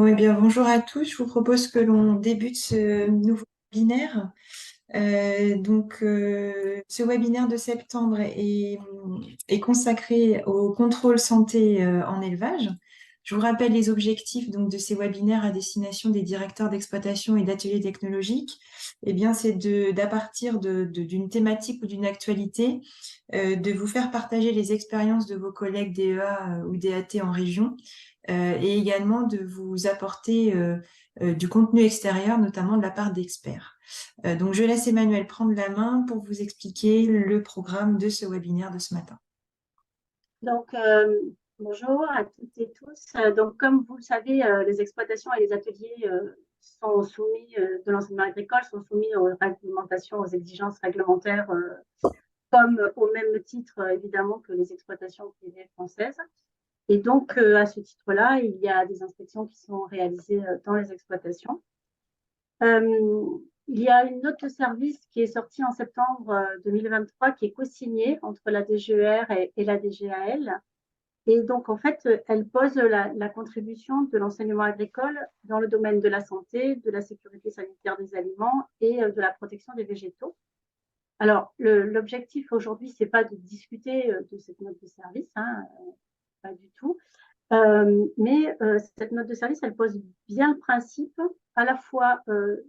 Bon, eh bien, bonjour à tous. Je vous propose que l'on débute ce nouveau webinaire. Ce webinaire de septembre est consacré au contrôle santé en élevage. Je vous rappelle les objectifs donc, de ces webinaires à destination des directeurs d'exploitation et d'ateliers technologiques. Eh bien, c'est d'à partir d'une thématique ou d'une actualité, de vous faire partager les expériences de vos collègues DEA ou DAT en région, et également de vous apporter du contenu extérieur, notamment de la part d'experts. Donc, je laisse Emmanuel prendre la main pour vous expliquer le programme de ce webinaire de ce matin. Donc, bonjour à toutes et tous. Donc, comme vous le savez, les exploitations et les ateliers sont soumis, de l'enseignement agricole, sont soumis aux réglementations, aux exigences réglementaires, comme au même titre, évidemment, que les exploitations privées françaises. Et donc, à ce titre-là, il y a des inspections qui sont réalisées dans les exploitations. Il y a une note de service qui est sortie en septembre 2023 qui est co-signée entre la DGER et la DGAL. Et donc, en fait, elle pose la contribution de l'enseignement agricole dans le domaine de la santé, de la sécurité sanitaire des aliments et de la protection des végétaux. Alors, l'objectif aujourd'hui, ce n'est pas de discuter de cette note de service, hein, pas du tout. Mais cette note de service, elle pose bien le principe à la fois de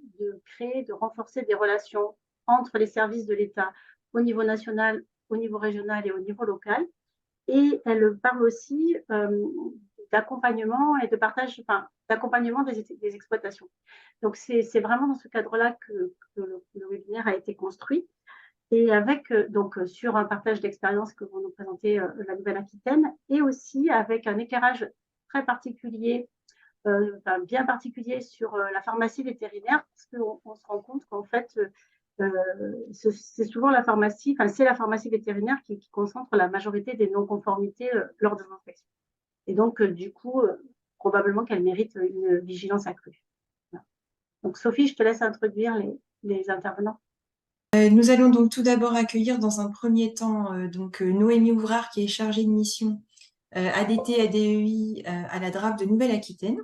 créer, de renforcer des relations entre les services de l'État au niveau national, au niveau régional et au niveau local. Et elle parle aussi d'accompagnement et de partage, enfin, d'accompagnement des exploitations. Donc, c'est vraiment dans ce cadre-là que le webinaire a été construit. Et avec, donc, sur un partage d'expérience que vont nous présenter la Nouvelle-Aquitaine, et aussi avec un éclairage très particulier, enfin, bien particulier sur la pharmacie vétérinaire, parce qu'on se rend compte qu'en fait, c'est souvent la pharmacie, enfin, c'est la pharmacie vétérinaire qui concentre la majorité des non-conformités lors des inspections. Et donc, du coup, probablement qu'elle mérite une vigilance accrue. Voilà. Donc, Sophie, je te laisse introduire les intervenants. Nous allons donc tout d'abord accueillir dans un premier temps Noémie Ouvrard, qui est chargée de mission ADT ADEI à la DRAP de Nouvelle-Aquitaine,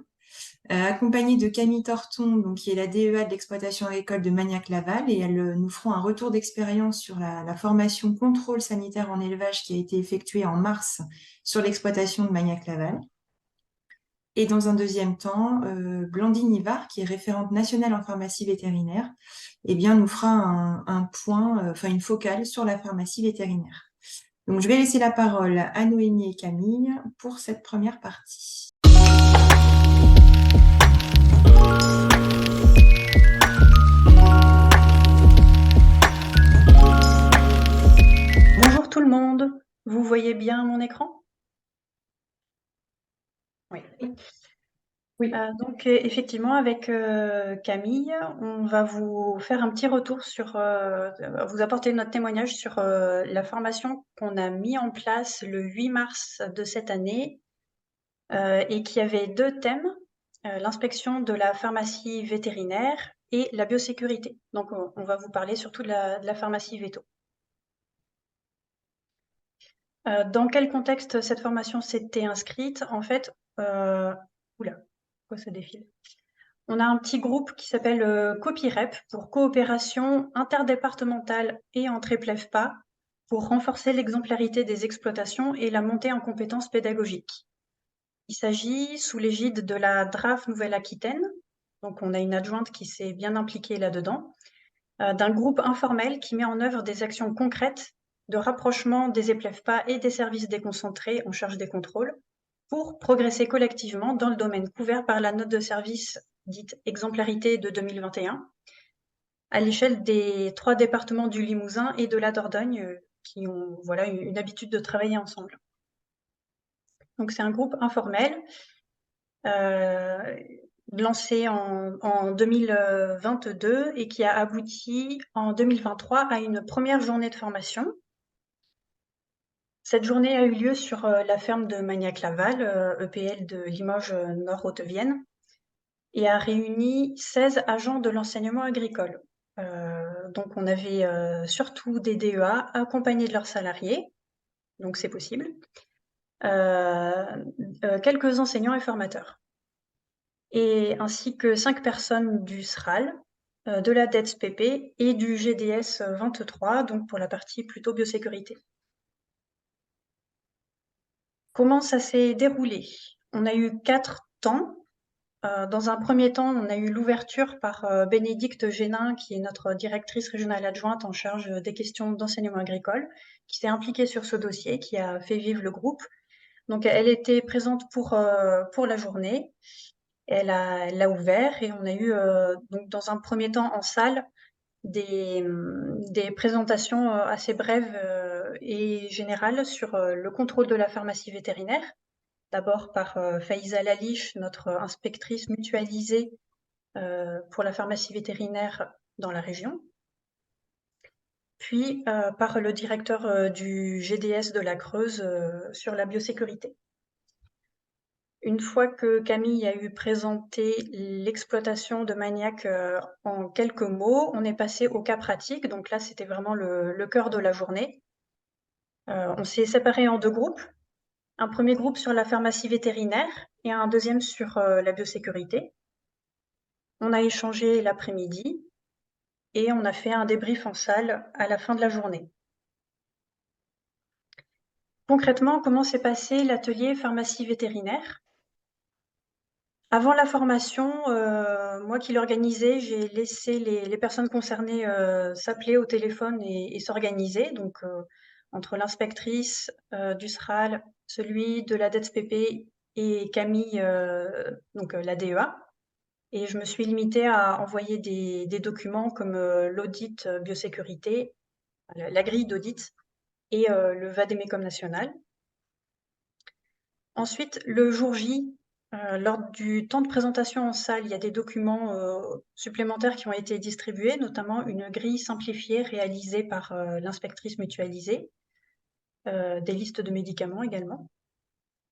accompagnée de Camille Torton, donc, qui est la DEA de l'exploitation agricole de Magnac-Laval, et elles nous feront un retour d'expérience sur la formation contrôle sanitaire en élevage qui a été effectuée en mars sur l'exploitation de Magnac-Laval. Et dans un deuxième temps, Blandine Ivard, qui est référente nationale en pharmacie vétérinaire, eh bien, nous fera un point, enfin une focale sur la pharmacie vétérinaire. Donc, je vais laisser la parole à Noémie et Camille pour cette première partie. Bonjour tout le monde, vous voyez bien mon écran? Oui. Oui. Donc effectivement avec Camille, on va vous faire un petit retour sur, vous apporter notre témoignage sur la formation qu'on a mis en place le 8 mars de cette année et qui avait deux thèmes, l'inspection de la pharmacie vétérinaire et la biosécurité. Donc on va vous parler surtout de la pharmacie véto. Dans quel contexte cette formation s'était inscrite? En fait, oula, pourquoi ça défile? On a un petit groupe qui s'appelle COPIREP pour coopération interdépartementale et entrée PLEFPA pour renforcer l'exemplarité des exploitations et la montée en compétences pédagogiques. Il s'agit, sous l'égide de la DRAF Nouvelle-Aquitaine, donc on a une adjointe qui s'est bien impliquée là-dedans, d'un groupe informel qui met en œuvre des actions concrètes de rapprochement des EPLEFPA et des services déconcentrés en charge des contrôles pour progresser collectivement dans le domaine couvert par la note de service dite exemplarité de 2021 à l'échelle des 3 départements du Limousin et de la Dordogne qui ont voilà, une habitude de travailler ensemble. Donc c'est un groupe informel lancé en 2022 et qui a abouti en 2023 à une première journée de formation. Cette journée a eu lieu sur la ferme de Magnac-Laval, EPL de Limoges Nord-Haute-Vienne, et a réuni 16 agents de l'enseignement agricole. Donc on avait surtout des DEA accompagnés de leurs salariés, donc c'est possible, quelques enseignants et formateurs. ainsi que 5 personnes du SRAL, de la DETS-PP et du GDS 23, donc pour la partie plutôt biosécurité. Comment ça s'est déroulé? On a eu 4 temps. Dans un premier temps, on a eu l'ouverture par Bénédicte Génin, qui est notre directrice régionale adjointe en charge des questions d'enseignement agricole, qui s'est impliquée sur ce dossier, qui a fait vivre le groupe. Donc, elle était présente pour la journée. Elle l'a ouvert et on a eu, donc, dans un premier temps en salle, des présentations assez brèves et générales sur le contrôle de la pharmacie vétérinaire. D'abord par Faïza Lalich, notre inspectrice mutualisée pour la pharmacie vétérinaire dans la région. Puis par le directeur du GDS de la Creuse sur la biosécurité. Une fois que Camille a eu présenté l'exploitation de Maniac en quelques mots, on est passé au cas pratique. Donc là, c'était vraiment le cœur de la journée. On s'est séparés en 2 groupes. Un premier groupe sur la pharmacie vétérinaire et un deuxième sur la biosécurité. On a échangé l'après-midi et on a fait un débrief en salle à la fin de la journée. Concrètement, comment s'est passé l'atelier pharmacie vétérinaire? Avant la formation, moi qui l'organisais, j'ai laissé les personnes concernées s'appeler au téléphone et s'organiser. Donc, entre l'inspectrice du SRAL, celui de la DETS-PP et Camille, donc la DEA. Et je me suis limitée à envoyer des documents comme l'audit biosécurité, la grille d'audit et le VADEMECOM national. Ensuite, le jour J, lors du temps de présentation en salle, il y a des documents supplémentaires qui ont été distribués, notamment une grille simplifiée réalisée par l'inspectrice mutualisée, des listes de médicaments également.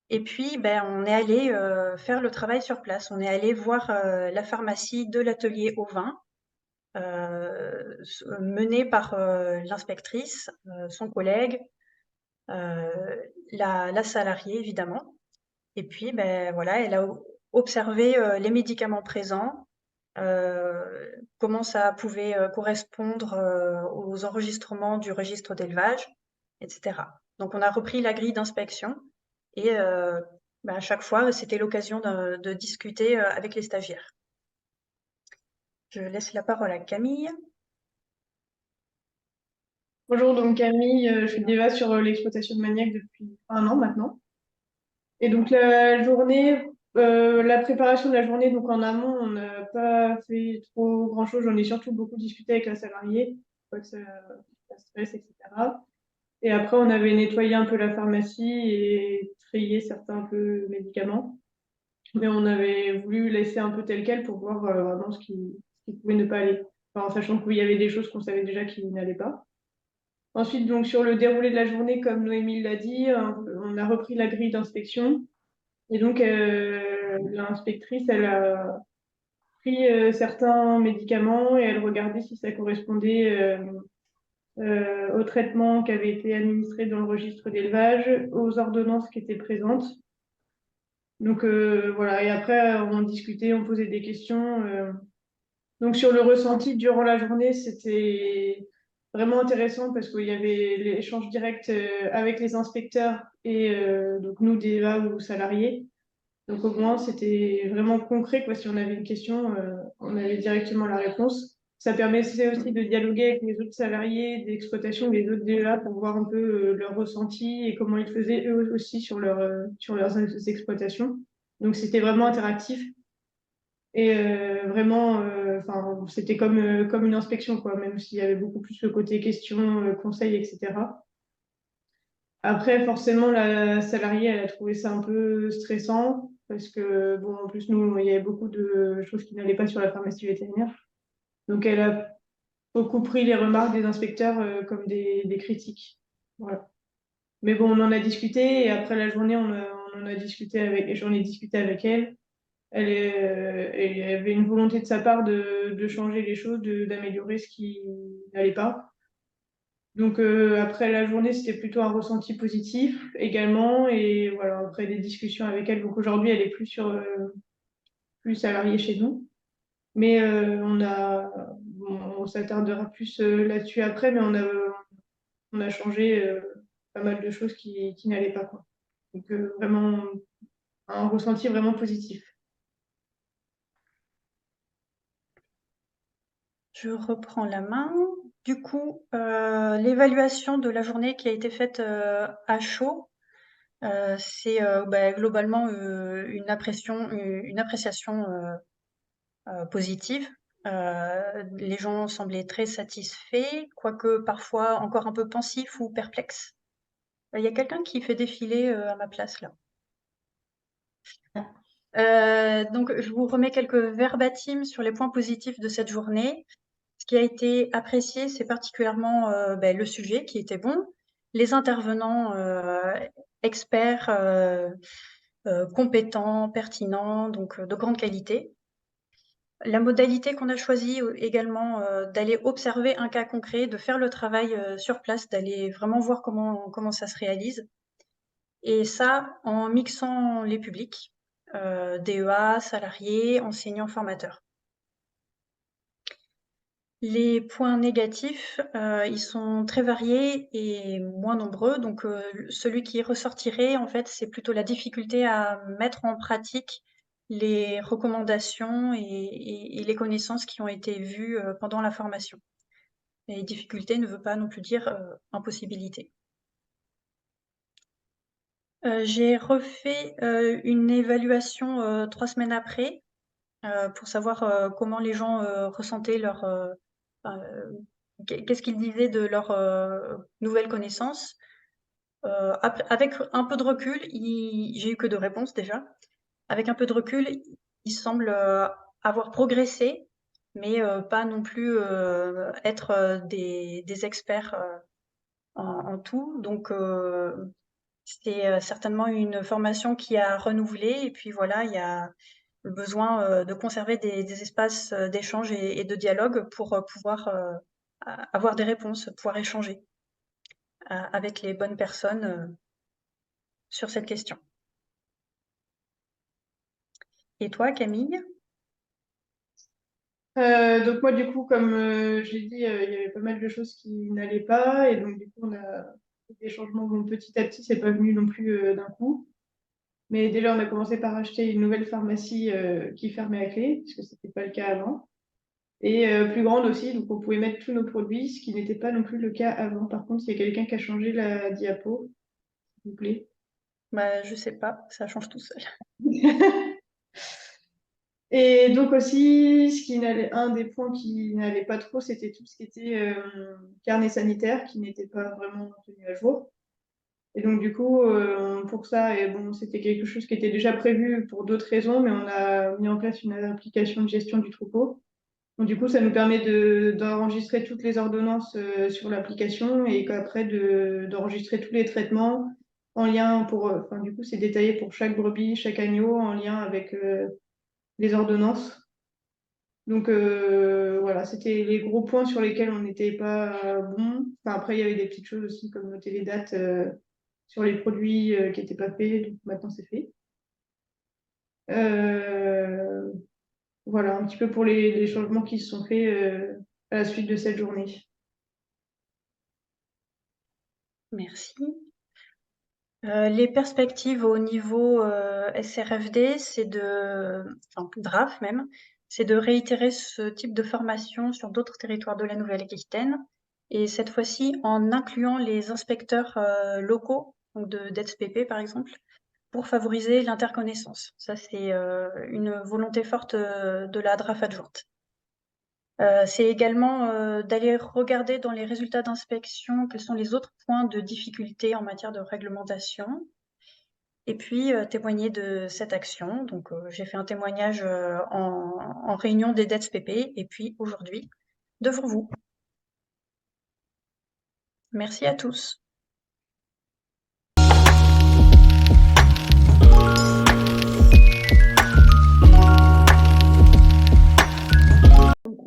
Et puis, on est allé faire le travail sur place. On est allé voir la pharmacie de l'atelier au vin, menée par l'inspectrice, son collègue, la salariée évidemment. Et puis, voilà, elle a observé les médicaments présents, comment ça pouvait correspondre aux enregistrements du registre d'élevage, etc. Donc, on a repris la grille d'inspection et à chaque fois, c'était l'occasion de discuter avec les stagiaires. Je laisse la parole à Camille. Bonjour, donc Camille, je suis DEVA sur l'exploitation de Maniac depuis 1 an maintenant. Et donc la journée, la préparation de la journée, donc en amont, on n'a pas fait trop grand-chose. J'en ai surtout beaucoup discuté avec la salariée, pas que ça stresse, etc. Et après, on avait nettoyé un peu la pharmacie et trié certains un peu médicaments. Mais on avait voulu laisser un peu tel quel pour voir vraiment ce qui pouvait ne pas aller. Enfin, en sachant qu'il y avait des choses qu'on savait déjà qui n'allaient pas. Ensuite, donc sur le déroulé de la journée, comme Noémie l'a dit, on a repris la grille d'inspection. Et donc, l'inspectrice, elle a pris certains médicaments et elle regardait si ça correspondait au traitement qui avait été administré dans le registre d'élevage, aux ordonnances qui étaient présentes. Donc voilà, et après, on discutait, on posait des questions. Donc sur le ressenti durant la journée, c'était vraiment intéressant parce qu'il y avait l'échange direct avec les inspecteurs et donc nous, DEVA ou salariés. Donc au moins, c'était vraiment concret, quoi. Si on avait une question, on avait directement la réponse. Ça permettait aussi de dialoguer avec les autres salariés d'exploitation, les autres DEA pour voir un peu leur ressenti et comment ils faisaient eux aussi sur leurs exploitations. Donc c'était vraiment interactif. Et vraiment, c'était comme une inspection, quoi, même s'il y avait beaucoup plus le côté questions, conseils, etc. Après, forcément, la salariée, elle a trouvé ça un peu stressant parce que, bon, en plus, nous, il y avait beaucoup de choses qui n'allaient pas sur la pharmacie vétérinaire. Donc, elle a beaucoup pris les remarques des inspecteurs comme des critiques. Voilà. Mais bon, on en a discuté et après la journée, on en a discuté j'en ai discuté avec elle. Elle avait une volonté de sa part de changer les choses, d'améliorer ce qui n'allait pas. Donc après la journée, c'était plutôt un ressenti positif également. Et voilà, après des discussions avec elle. Donc aujourd'hui, elle est plus sur plus salariés chez nous. Mais on s'attardera plus là-dessus après, mais on a changé pas mal de choses qui n'allaient pas, quoi. Donc vraiment un ressenti vraiment positif. Je reprends la main. Du coup, l'évaluation de la journée qui a été faite à chaud, c'est globalement une appréciation positive. Les gens semblaient très satisfaits, quoique parfois encore un peu pensifs ou perplexes. Il y a quelqu'un qui fait défiler à ma place là. Donc, je vous remets quelques verbatims sur les points positifs de cette journée. Ce qui a été apprécié, c'est particulièrement le sujet qui était bon, les intervenants experts, compétents, pertinents, donc de grande qualité. La modalité qu'on a choisie également d'aller observer un cas concret, de faire le travail sur place, d'aller vraiment voir comment ça se réalise. Et ça, en mixant les publics, DEA, salariés, enseignants, formateurs. Les points négatifs, ils sont très variés et moins nombreux. Donc, celui qui ressortirait, en fait, c'est plutôt la difficulté à mettre en pratique les recommandations et les connaissances qui ont été vues pendant la formation. Et difficulté ne veut pas non plus dire impossibilité. J'ai refait une évaluation 3 semaines après pour savoir comment les gens ressentaient leur qu'est-ce qu'ils disaient de leurs nouvelles connaissances. Avec un peu de recul, j'ai eu que 2 réponses déjà. Avec un peu de recul, ils semblent avoir progressé, mais pas non plus être des experts en tout. Donc, c'est certainement une formation qui a renouvelé. Et puis voilà, il y a le besoin de conserver des espaces d'échange et de dialogue pour pouvoir avoir des réponses, pouvoir échanger avec les bonnes personnes sur cette question. Et toi, Camille? Donc moi, du coup, comme j'ai dit, il y avait pas mal de choses qui n'allaient pas. Et donc, du coup, on a fait des changements. Bon, petit à petit, c'est pas venu non plus d'un coup. Mais déjà, on a commencé par acheter une nouvelle pharmacie qui fermait à clé, parce que c'était pas le cas avant. Et plus grande aussi, donc on pouvait mettre tous nos produits, ce qui n'était pas non plus le cas avant. Par contre, il y a quelqu'un qui a changé la diapo, s'il vous plaît. Bah, je sais pas, ça change tout seul. Et donc aussi, un des points qui n'allait pas trop, c'était tout ce qui était carnet sanitaire, qui n'était pas vraiment tenu à jour. Et donc du coup, pour ça, et bon, c'était quelque chose qui était déjà prévu pour d'autres raisons, mais on a mis en place une application de gestion du troupeau. Donc du coup, ça nous permet d'enregistrer toutes les ordonnances sur l'application et qu'après d'enregistrer tous les traitements en lien enfin du coup, c'est détaillé pour chaque brebis, chaque agneau en lien avec les ordonnances. Donc voilà, c'était les gros points sur lesquels on n'était pas bon. Enfin, après, il y avait des petites choses aussi comme noter les dates sur les produits qui n'étaient pas faits. Donc maintenant, c'est fait. Voilà, un petit peu pour les changements qui se sont faits à la suite de cette journée. Merci. Les perspectives au niveau SRFD, enfin DRAF même, c'est de réitérer ce type de formation sur d'autres territoires de la Nouvelle-Aquitaine, et cette fois-ci en incluant les inspecteurs locaux, donc d'EDSPP par exemple, pour favoriser l'interconnaissance. Ça, c'est une volonté forte de la DRAF adjointe. C'est également d'aller regarder dans les résultats d'inspection quels sont les autres points de difficulté en matière de réglementation, et puis témoigner de cette action. Donc, j'ai fait un témoignage en réunion des DETSPP, et puis aujourd'hui, devant vous. Merci à tous.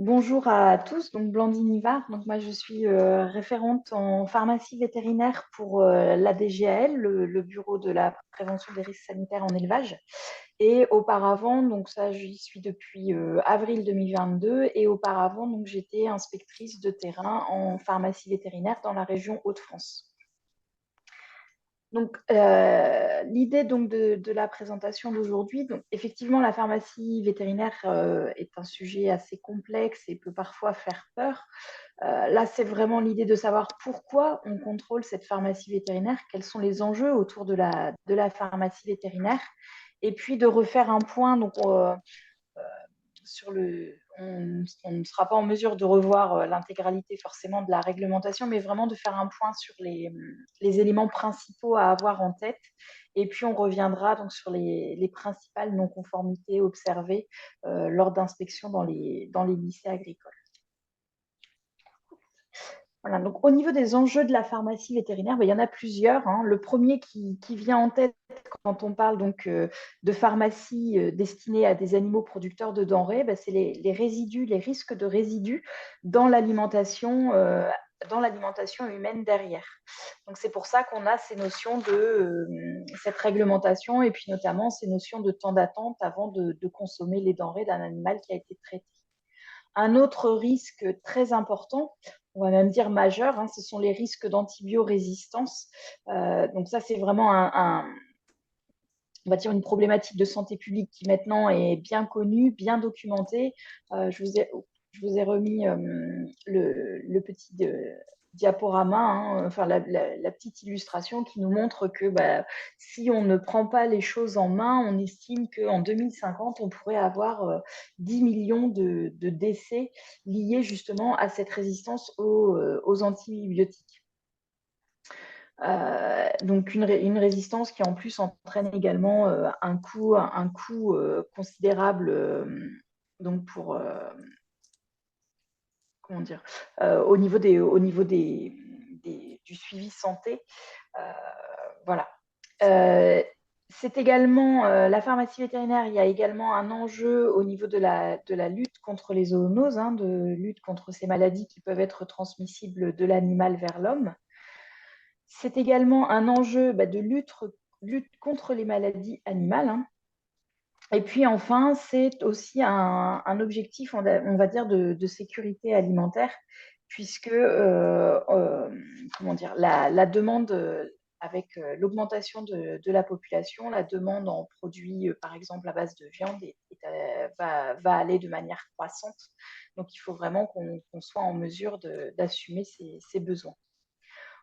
Bonjour bonjour à tous, donc Blandine Ivard. Donc moi je suis référente en pharmacie vétérinaire pour l'ADGAL, le bureau de la prévention des risques sanitaires en élevage. Et auparavant, donc ça j'y suis depuis avril 2022, et auparavant donc j'étais inspectrice de terrain en pharmacie vétérinaire dans la région Hauts-de-France. Donc, l'idée donc de la présentation d'aujourd'hui, donc effectivement, la pharmacie vétérinaire est un sujet assez complexe et peut parfois faire peur. Là, c'est vraiment l'idée de savoir pourquoi on contrôle cette pharmacie vétérinaire, quels sont les enjeux autour de la pharmacie vétérinaire, et puis de refaire un point donc, sur on ne sera pas en mesure de revoir l'intégralité forcément de la réglementation, mais vraiment de faire un point sur les éléments principaux à avoir en tête. Et puis, on reviendra donc sur les principales non-conformités observées lors d'inspections dans les lycées agricoles. Voilà, donc au niveau des enjeux de la pharmacie vétérinaire, il y en a plusieurs. Le premier qui vient en tête quand on parle donc, de pharmacie destinée à des animaux producteurs de denrées, c'est les résidus, les risques de résidus dans l'alimentation humaine derrière. Donc c'est pour ça qu'on a ces notions de cette réglementation et puis notamment ces notions de temps d'attente avant de consommer les denrées d'un animal qui a été traité. Un autre risque très important, on va même dire majeur, ce sont les risques d'antibiorésistance. Donc ça, c'est vraiment on va dire une problématique de santé publique qui maintenant est bien connue, bien documentée. Je vous ai remis le petit diaporama, enfin la petite illustration qui nous montre que si on ne prend pas les choses en main, on estime qu'en 2050, on pourrait avoir 10 millions de décès liés justement à cette résistance aux antibiotiques. Donc une résistance qui en plus entraîne également un coût considérable donc pour comment dire au niveau du suivi santé. Voilà. C'est également la pharmacie vétérinaire. Il y a également un enjeu au niveau de la lutte contre les zoonoses, de lutte contre ces maladies qui peuvent être transmissibles de l'animal vers l'homme. C'est également un enjeu de lutte contre les maladies animales. Et puis enfin, c'est aussi un objectif, on va dire, de sécurité alimentaire, puisque comment dire, la demande, avec l'augmentation de la population, la demande en produits, par exemple, à base de viande, va aller de manière croissante. Donc, il faut vraiment qu'on soit en mesure d'assumer ces besoins.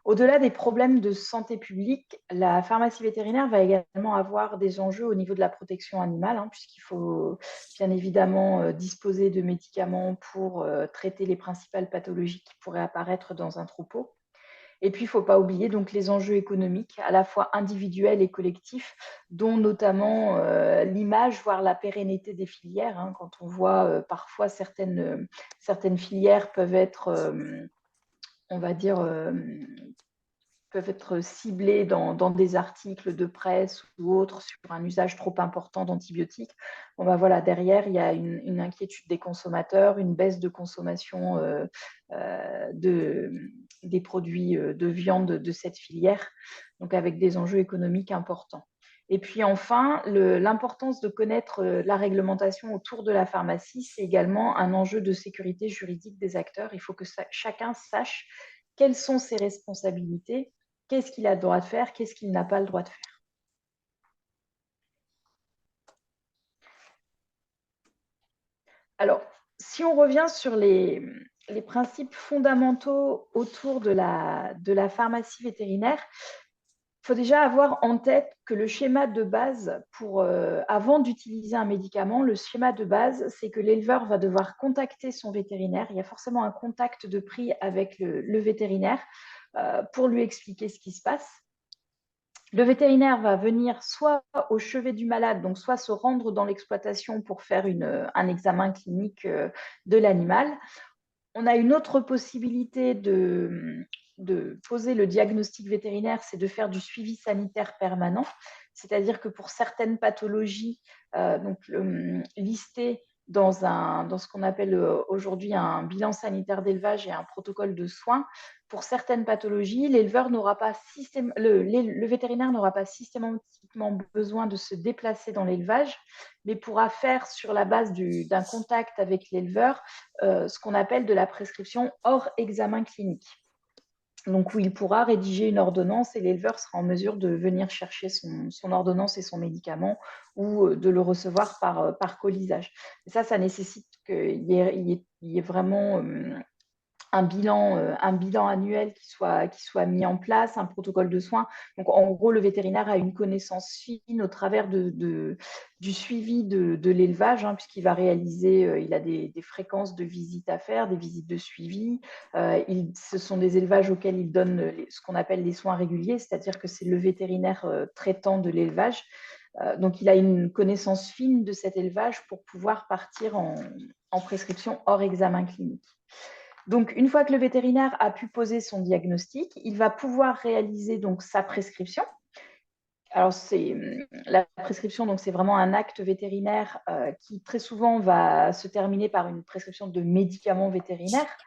Au-delà des problèmes de santé publique, la pharmacie vétérinaire va également avoir des enjeux au niveau de la protection animale, puisqu'il faut bien évidemment disposer de médicaments pour traiter les principales pathologies qui pourraient apparaître dans un troupeau. Et puis, il ne faut pas oublier donc, les enjeux économiques, à la fois individuels et collectifs, dont notamment l'image, voire la pérennité des filières. Quand on voit parfois certaines filières peuvent être on va dire, peuvent être ciblés dans des articles de presse ou autres sur un usage trop important d'antibiotiques. Voilà, derrière, il y a une inquiétude des consommateurs, une baisse de consommation des produits de viande de cette filière, donc avec des enjeux économiques importants. Et puis enfin, l'importance de connaître la réglementation autour de la pharmacie, c'est également un enjeu de sécurité juridique des acteurs. Il faut que chacun sache quelles sont ses responsabilités, qu'est-ce qu'il a le droit de faire, qu'est-ce qu'il n'a pas le droit de faire. Alors, si on revient sur les principes fondamentaux autour de la pharmacie vétérinaire, il faut déjà avoir en tête que le schéma de base avant d'utiliser un médicament, le schéma de base, c'est que l'éleveur va devoir contacter son vétérinaire. Il y a forcément un contact de prix avec le vétérinaire pour lui expliquer ce qui se passe. Le vétérinaire va venir soit au chevet du malade, donc soit se rendre dans l'exploitation pour faire un examen clinique de l'animal. On a une autre possibilité de poser le diagnostic vétérinaire, c'est de faire du suivi sanitaire permanent. C'est-à-dire que pour certaines pathologies listées dans ce qu'on appelle aujourd'hui un bilan sanitaire d'élevage et un protocole de soins, pour certaines pathologies, le vétérinaire n'aura pas systématiquement besoin de se déplacer dans l'élevage, mais pourra faire sur la base d'un contact avec l'éleveur ce qu'on appelle de la prescription hors examen clinique. Donc, où il pourra rédiger une ordonnance et l'éleveur sera en mesure de venir chercher son ordonnance et son médicament ou de le recevoir par colisage. Et ça nécessite qu'il y ait vraiment un bilan annuel qui soit mis en place, un protocole de soins. Donc, en gros, le vétérinaire a une connaissance fine au travers du suivi de l'élevage, puisqu'il va réaliser, il a des fréquences de visites à faire, des visites de suivi. Ce sont des élevages auxquels il donne ce qu'on appelle les soins réguliers, c'est-à-dire que c'est le vétérinaire traitant de l'élevage. Donc, il a une connaissance fine de cet élevage pour pouvoir partir en prescription hors examen clinique. Donc, une fois que le vétérinaire a pu poser son diagnostic, il va pouvoir réaliser donc sa prescription. Alors, la prescription, donc c'est vraiment un acte vétérinaire qui très souvent va se terminer par une prescription de médicaments vétérinaires,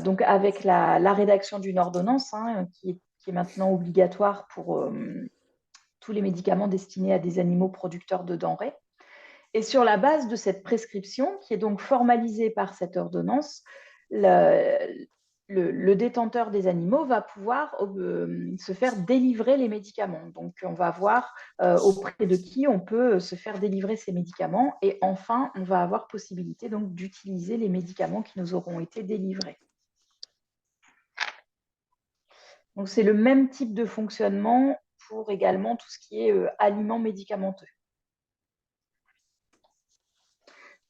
donc avec la rédaction d'une ordonnance qui est maintenant obligatoire pour tous les médicaments destinés à des animaux producteurs de denrées. Et sur la base de cette prescription, qui est donc formalisée par cette ordonnance, le détenteur des animaux va pouvoir se faire délivrer les médicaments. Donc, on va voir auprès de qui on peut se faire délivrer ces médicaments. Et enfin, on va avoir possibilité donc d'utiliser les médicaments qui nous auront été délivrés. Donc, c'est le même type de fonctionnement pour également tout ce qui est aliments médicamenteux.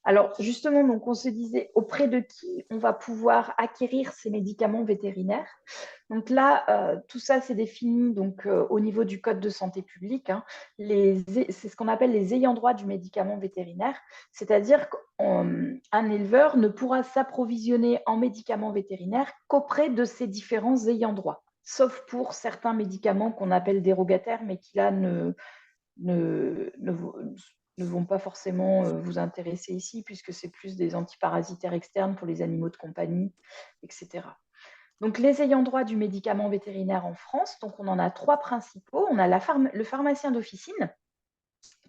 Alors, justement, donc, on se disait auprès de qui on va pouvoir acquérir ces médicaments vétérinaires. Donc là, tout ça, c'est défini donc, au niveau du Code de santé publique. C'est ce qu'on appelle les ayants droit du médicament vétérinaire, c'est-à-dire qu'un éleveur ne pourra s'approvisionner en médicaments vétérinaires qu'auprès de ses différents ayants droit, sauf pour certains médicaments qu'on appelle dérogataires, mais qui là ne vont pas forcément vous intéresser ici, puisque c'est plus des antiparasitaires externes pour les animaux de compagnie, etc. Donc, les ayants droit du médicament vétérinaire en France, donc on en a 3 principaux. On a le pharmacien d'officine,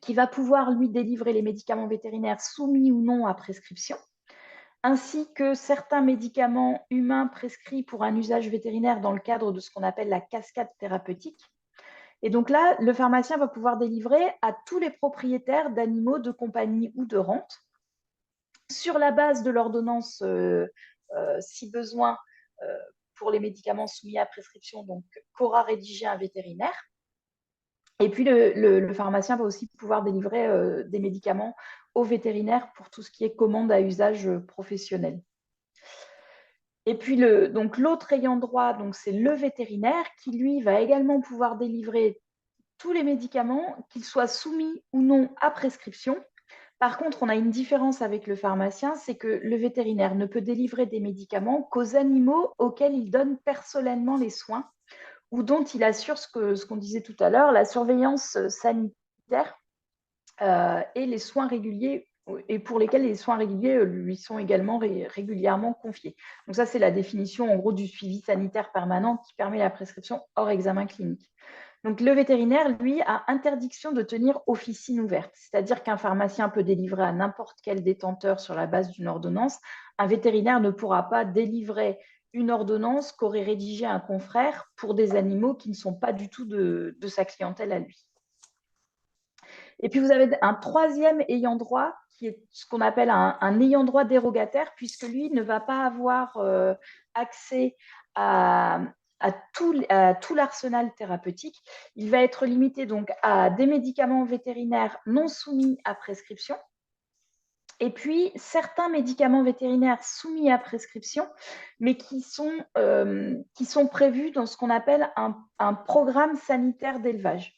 qui va pouvoir, lui, délivrer les médicaments vétérinaires soumis ou non à prescription, ainsi que certains médicaments humains prescrits pour un usage vétérinaire dans le cadre de ce qu'on appelle la cascade thérapeutique. Et donc là, le pharmacien va pouvoir délivrer à tous les propriétaires d'animaux de compagnie ou de rente, sur la base de l'ordonnance, si besoin, pour les médicaments soumis à prescription, donc qu'aura rédigé un vétérinaire. Et puis, le pharmacien va aussi pouvoir délivrer des médicaments aux vétérinaires pour tout ce qui est commande à usage professionnel. Et puis, l'autre ayant droit, c'est le vétérinaire qui, lui, va également pouvoir délivrer tous les médicaments, qu'ils soient soumis ou non à prescription. Par contre, on a une différence avec le pharmacien, c'est que le vétérinaire ne peut délivrer des médicaments qu'aux animaux auxquels il donne personnellement les soins ou dont il assure ce qu'on disait tout à l'heure, la surveillance sanitaire et les soins réguliers, et pour lesquels les soins réguliers lui sont également régulièrement confiés. Donc ça, c'est la définition en gros du suivi sanitaire permanent qui permet la prescription hors examen clinique. Donc, le vétérinaire, lui, a interdiction de tenir officine ouverte, c'est-à-dire qu'un pharmacien peut délivrer à n'importe quel détenteur sur la base d'une ordonnance. Un vétérinaire ne pourra pas délivrer une ordonnance qu'aurait rédigée un confrère pour des animaux qui ne sont pas du tout de sa clientèle à lui. Et puis, vous avez un troisième ayant droit qui est ce qu'on appelle un ayant droit dérogataire, puisque lui ne va pas avoir accès à tout l'arsenal thérapeutique. Il va être limité donc à des médicaments vétérinaires non soumis à prescription, et puis certains médicaments vétérinaires soumis à prescription, mais qui sont prévus dans ce qu'on appelle un programme sanitaire d'élevage.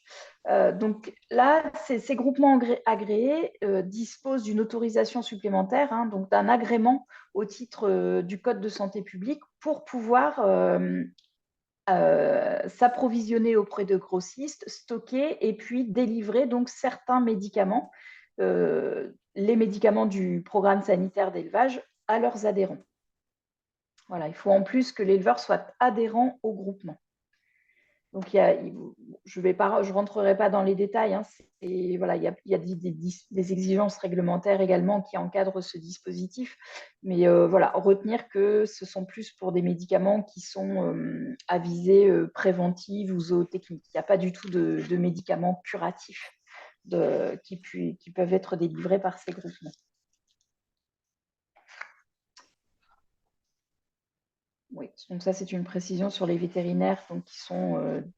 Donc là, ces groupements agréés disposent d'une autorisation supplémentaire, donc d'un agrément au titre du Code de santé publique pour pouvoir s'approvisionner auprès de grossistes, stocker et puis délivrer donc certains médicaments les médicaments du programme sanitaire d'élevage à leurs adhérents. Voilà, il faut en plus que l'éleveur soit adhérent au groupement. Donc, je ne rentrerai pas dans les détails. Hein, voilà, il y a des exigences réglementaires également qui encadrent ce dispositif. Mais voilà, retenir que ce sont plus pour des médicaments qui sont à visée préventive ou zootechnique. Il n'y a pas du tout de médicaments curatifs qui peuvent être délivrés par ces groupements. Oui, donc ça, c'est une précision sur les vétérinaires donc,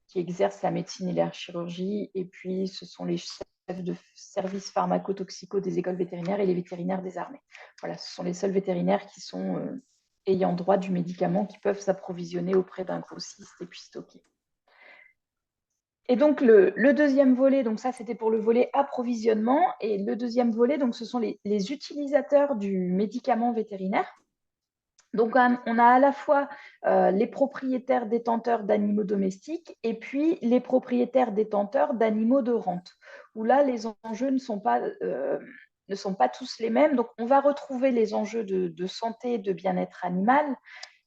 qui exercent la médecine et la chirurgie. Et puis, ce sont les chefs de services pharmacotoxicaux des écoles vétérinaires et les vétérinaires des armées. Voilà, ce sont les seuls vétérinaires qui sont ayant droit du médicament, qui peuvent s'approvisionner auprès d'un grossiste et puis stocker. Et donc, le deuxième volet, donc ça, c'était pour le volet approvisionnement. Et le deuxième volet, donc, ce sont les utilisateurs du médicament vétérinaire. Donc, on a à la fois les propriétaires détenteurs d'animaux domestiques et puis les propriétaires détenteurs d'animaux de rente, où là, les enjeux ne sont pas tous les mêmes. Donc, on va retrouver les enjeux de santé et de bien-être animal,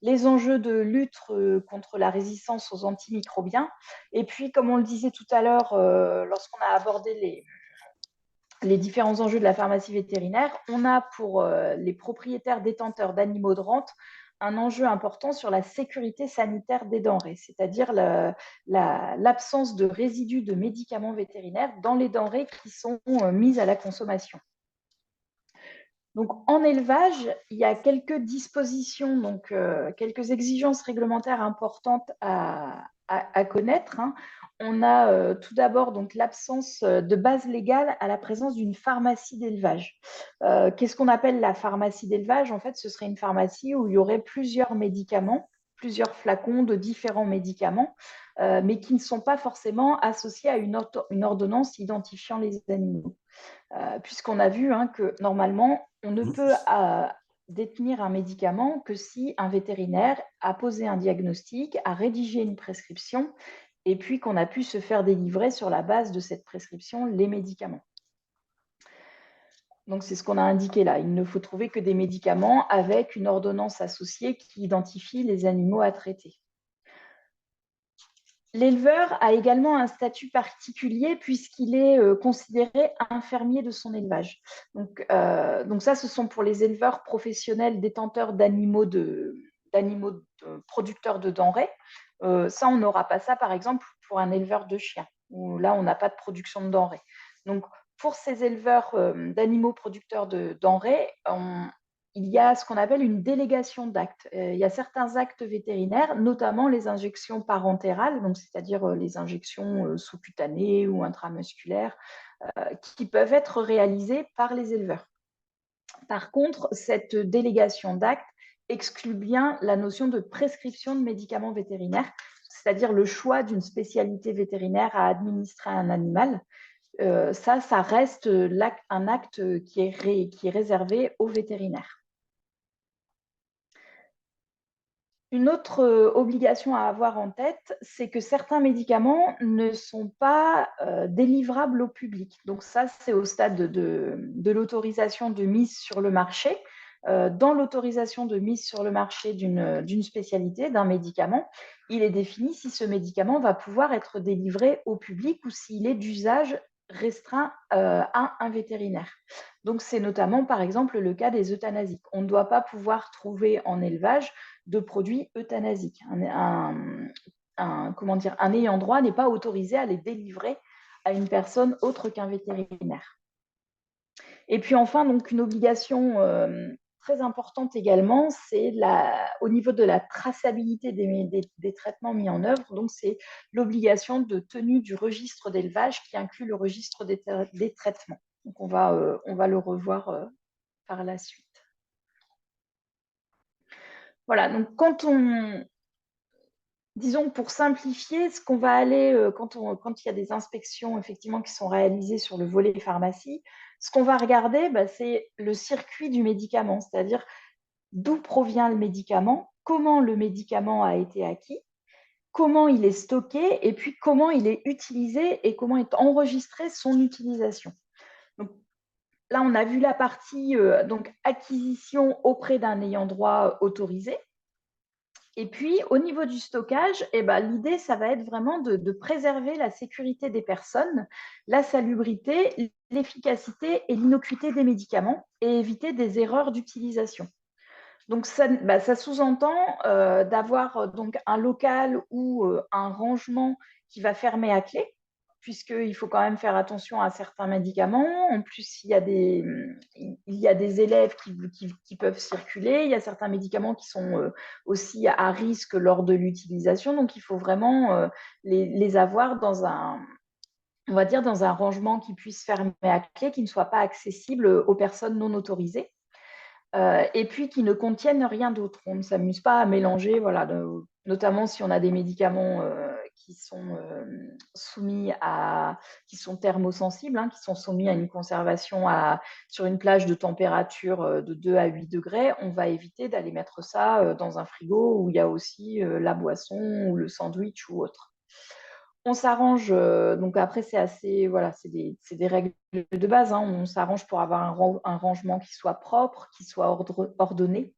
les enjeux de lutte contre la résistance aux antimicrobiens. Et puis, comme on le disait tout à l'heure, lorsqu'on a abordé les différents enjeux de la pharmacie vétérinaire, on a pour les propriétaires détenteurs d'animaux de rente un enjeu important sur la sécurité sanitaire des denrées, c'est-à-dire l'absence de résidus de médicaments vétérinaires dans les denrées qui sont mises à la consommation. Donc, en élevage, il y a quelques dispositions, donc quelques exigences réglementaires importantes à connaître. Hein. On a tout d'abord donc l'absence de base légale à la présence d'une pharmacie d'élevage. Qu'est-ce qu'on appelle la pharmacie d'élevage? En fait, ce serait une pharmacie où il y aurait plusieurs médicaments, plusieurs flacons de différents médicaments, mais qui ne sont pas forcément associés à une ordonnance identifiant les animaux. Puisqu'on a vu hein, que normalement, on ne peut détenir un médicament que si un vétérinaire a posé un diagnostic, a rédigé une prescription, et puis qu'on a pu se faire délivrer sur la base de cette prescription les médicaments. Donc, c'est ce qu'on a indiqué là. Il ne faut trouver que des médicaments avec une ordonnance associée qui identifie les animaux à traiter. L'éleveur a également un statut particulier puisqu'il est considéré un fermier de son élevage. Donc ça, ce sont pour les éleveurs professionnels détenteurs d'animaux producteurs de denrées. Ça, on n'aura pas ça, par exemple, pour un éleveur de chiens, où là, on n'a pas de production de denrées. Donc, pour ces éleveurs d'animaux producteurs de denrées, il y a ce qu'on appelle une délégation d'actes. Il y a certains actes vétérinaires, notamment les injections parentérales, donc c'est-à-dire les injections sous-cutanées ou intramusculaires, qui peuvent être réalisées par les éleveurs. Par contre, cette délégation d'actes exclut bien la notion de prescription de médicaments vétérinaires, c'est-à-dire le choix d'une spécialité vétérinaire à administrer à un animal. Ça reste un acte qui est réservé aux vétérinaires. Une autre obligation à avoir en tête, c'est que certains médicaments ne sont pas délivrables au public. Donc ça, c'est au stade de l'autorisation de mise sur le marché. Dans l'autorisation de mise sur le marché d'une spécialité, d'un médicament, il est défini si ce médicament va pouvoir être délivré au public ou s'il est d'usage restreint à un vétérinaire. Donc, c'est notamment, par exemple, le cas des euthanasiques. On ne doit pas pouvoir trouver en élevage de produits euthanasiques. Un ayant droit n'est pas autorisé à les délivrer à une personne autre qu'un vétérinaire. Et puis enfin, donc, une obligation très importante également, c'est au niveau de la traçabilité des traitements mis en œuvre. Donc, c'est l'obligation de tenue du registre d'élevage qui inclut le registre des traitements. Donc, on va le revoir par la suite. Voilà, donc disons pour simplifier, ce qu'on va aller, quand il y a des inspections effectivement qui sont réalisées sur le volet pharmacie, ce qu'on va regarder, c'est le circuit du médicament, c'est-à-dire d'où provient le médicament, comment le médicament a été acquis, comment il est stocké et puis comment il est utilisé et comment est enregistrée son utilisation. Donc, là, on a vu la partie donc acquisition auprès d'un ayant droit autorisé. Et puis, au niveau du stockage, l'idée, ça va être vraiment de préserver la sécurité des personnes, la salubrité, l'efficacité et l'innocuité des médicaments et éviter des erreurs d'utilisation. Donc, ça sous-entend d'avoir donc un local ou un rangement qui va fermer à clé, puisqu'il faut quand même faire attention à certains médicaments. En plus, il y a des élèves qui peuvent circuler. Il y a certains médicaments qui sont aussi à risque lors de l'utilisation. Donc, il faut vraiment les avoir dans on va dire, dans un rangement qui puisse fermer à clé, qui ne soit pas accessible aux personnes non autorisées. Et puis qui ne contiennent rien d'autre. On ne s'amuse pas à mélanger, voilà, notamment si on a des médicaments qui sont qui sont thermosensibles, hein, qui sont soumis à une conservation sur une plage de température de 2 à 8 degrés, on va éviter d'aller mettre ça dans un frigo où il y a aussi la boisson ou le sandwich ou autre. On s'arrange, donc après c'est assez, voilà, c'est des règles de base, hein, on s'arrange pour avoir un rangement qui soit propre, qui soit ordonné.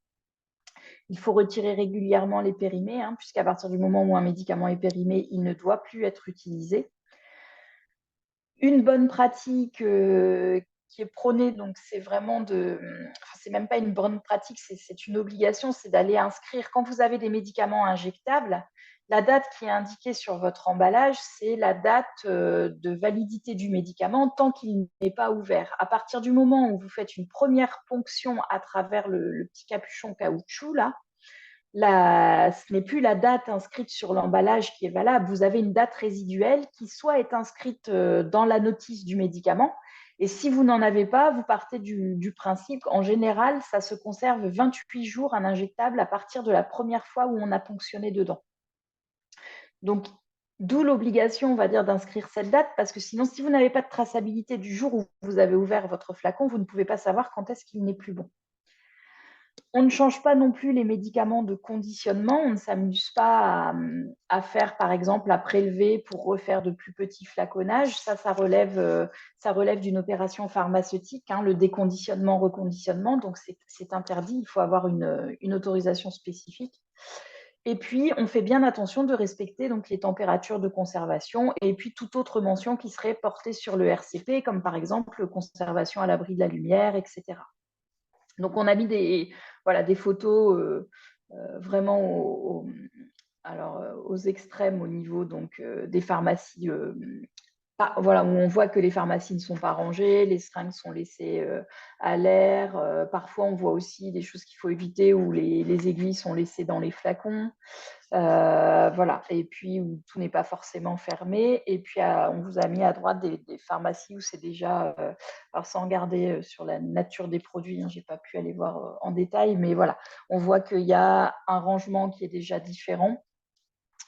Il faut retirer régulièrement les périmés, hein, puisqu'à partir du moment où un médicament est périmé, il ne doit plus être utilisé. Une bonne pratique qui est prônée, donc c'est vraiment c'est même pas une bonne pratique, c'est une obligation, c'est d'aller inscrire, quand vous avez des médicaments injectables, la date qui est indiquée sur votre emballage, c'est la date de validité du médicament tant qu'il n'est pas ouvert. À partir du moment où vous faites une première ponction à travers le petit capuchon caoutchouc, ce n'est plus la date inscrite sur l'emballage qui est valable. Vous avez une date résiduelle qui soit est inscrite dans la notice du médicament. Et si vous n'en avez pas, vous partez du principe, en général, ça se conserve 28 jours un injectable à partir de la première fois où on a ponctionné dedans. Donc, d'où l'obligation, on va dire, d'inscrire cette date, parce que sinon, si vous n'avez pas de traçabilité du jour où vous avez ouvert votre flacon, vous ne pouvez pas savoir quand est-ce qu'il n'est plus bon. On ne change pas non plus les médicaments de conditionnement. On ne s'amuse pas à faire, par exemple, à prélever pour refaire de plus petits flaconnages. Ça relève d'une opération pharmaceutique, hein, le déconditionnement, reconditionnement. Donc, c'est interdit. Il faut avoir une autorisation spécifique. Et puis, on fait bien attention de respecter donc, les températures de conservation et puis toute autre mention qui serait portée sur le RCP, comme par exemple conservation à l'abri de la lumière, etc. Donc, on a mis des photos vraiment aux extrêmes au niveau donc, des pharmacies. Voilà, où on voit que les pharmacies ne sont pas rangées, les seringues sont laissées à l'air. Parfois, on voit aussi des choses qu'il faut éviter où les aiguilles sont laissées dans les flacons. Voilà, et puis où tout n'est pas forcément fermé. Et puis, on vous a mis à droite des pharmacies où c'est déjà, alors sans regarder sur la nature des produits, hein, je n'ai pas pu aller voir en détail, mais voilà, on voit qu'il y a un rangement qui est déjà différent.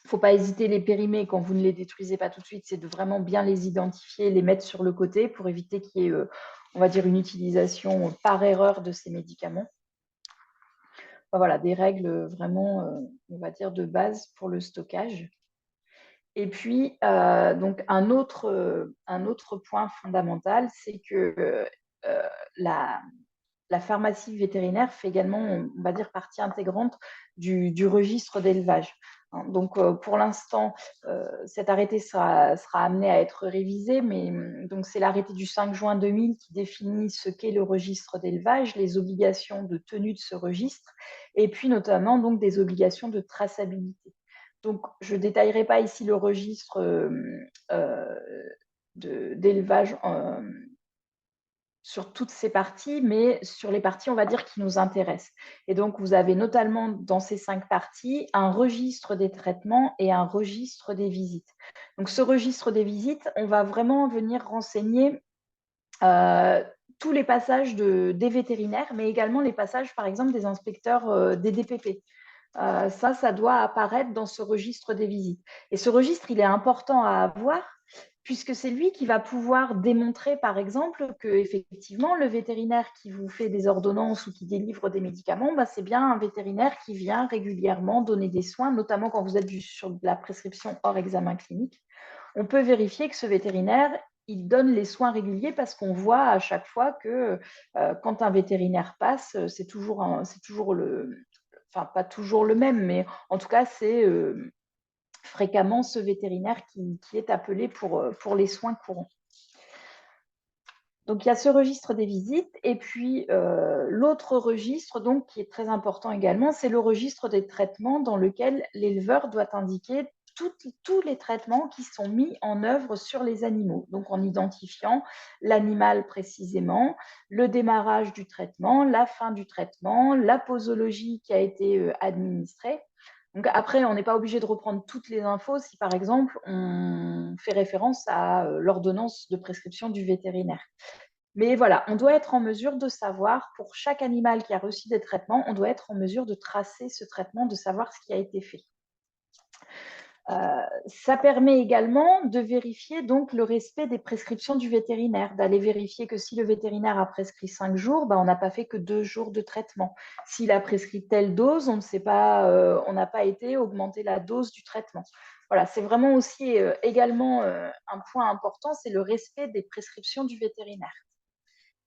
Il ne faut pas hésiter les périmés quand vous ne les détruisez pas tout de suite, c'est de vraiment bien les identifier, les mettre sur le côté pour éviter qu'il y ait, on va dire, une utilisation par erreur de ces médicaments. Voilà, des règles vraiment, on va dire, de base pour le stockage. Et puis, donc un autre point fondamental, c'est que la pharmacie vétérinaire fait également, on va dire, partie intégrante du registre d'élevage. Donc, pour l'instant, cet arrêté sera amené à être révisé, mais donc c'est l'arrêté du 5 juin 2000 qui définit ce qu'est le registre d'élevage, les obligations de tenue de ce registre, et puis notamment donc des obligations de traçabilité. Donc, je ne détaillerai pas ici le registre d'élevage sur toutes ces parties, mais sur les parties, on va dire, qui nous intéressent. Et donc, vous avez notamment dans ces 5 parties un registre des traitements et un registre des visites. Donc, ce registre des visites, on va vraiment venir renseigner tous les passages des vétérinaires, mais également les passages, par exemple, des inspecteurs des DPP. Ça doit apparaître dans ce registre des visites. Et ce registre, il est important à avoir puisque c'est lui qui va pouvoir démontrer, par exemple, que effectivement le vétérinaire qui vous fait des ordonnances ou qui délivre des médicaments, c'est bien un vétérinaire qui vient régulièrement donner des soins, notamment quand vous êtes sur de la prescription hors examen clinique. On peut vérifier que ce vétérinaire, il donne les soins réguliers parce qu'on voit à chaque fois que quand un vétérinaire passe, c'est toujours enfin pas toujours le même, mais en tout cas c'est fréquemment ce vétérinaire qui est appelé pour les soins courants. Donc, il y a ce registre des visites. Et puis, l'autre registre, donc, qui est très important également, c'est le registre des traitements dans lequel l'éleveur doit indiquer tous les traitements qui sont mis en œuvre sur les animaux. Donc, en identifiant l'animal précisément, le démarrage du traitement, la fin du traitement, la posologie qui a été administrée. Donc après, on n'est pas obligé de reprendre toutes les infos si, par exemple, on fait référence à l'ordonnance de prescription du vétérinaire. Mais voilà, on doit être en mesure de savoir, pour chaque animal qui a reçu des traitements, on doit être en mesure de tracer ce traitement, de savoir ce qui a été fait. Ça permet également de vérifier donc le respect des prescriptions du vétérinaire, d'aller vérifier que si le vétérinaire a prescrit 5 jours, on n'a pas fait que 2 jours de traitement. S'il a prescrit telle dose, on n'a pas été augmenter la dose du traitement. Voilà, c'est vraiment aussi également un point important, c'est le respect des prescriptions du vétérinaire.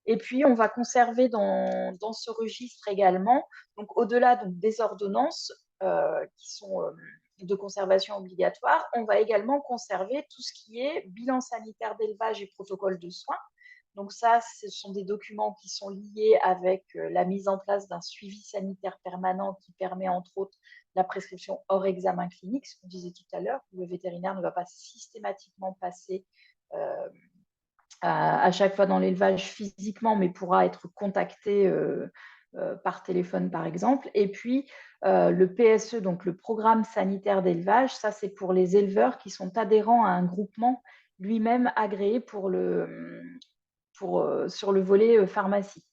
Et puis, on va conserver dans ce registre également, donc au-delà des ordonnances qui sont de conservation obligatoire, on va également conserver tout ce qui est bilan sanitaire d'élevage et protocole de soins. Donc ça, ce sont des documents qui sont liés avec la mise en place d'un suivi sanitaire permanent qui permet entre autres la prescription hors examen clinique, ce qu'on disait tout à l'heure, où le vétérinaire ne va pas systématiquement passer à chaque fois dans l'élevage physiquement, mais pourra être contacté par téléphone, par exemple. Et puis, le PSE, donc le programme sanitaire d'élevage, ça, c'est pour les éleveurs qui sont adhérents à un groupement lui-même agréé sur le volet pharmacie.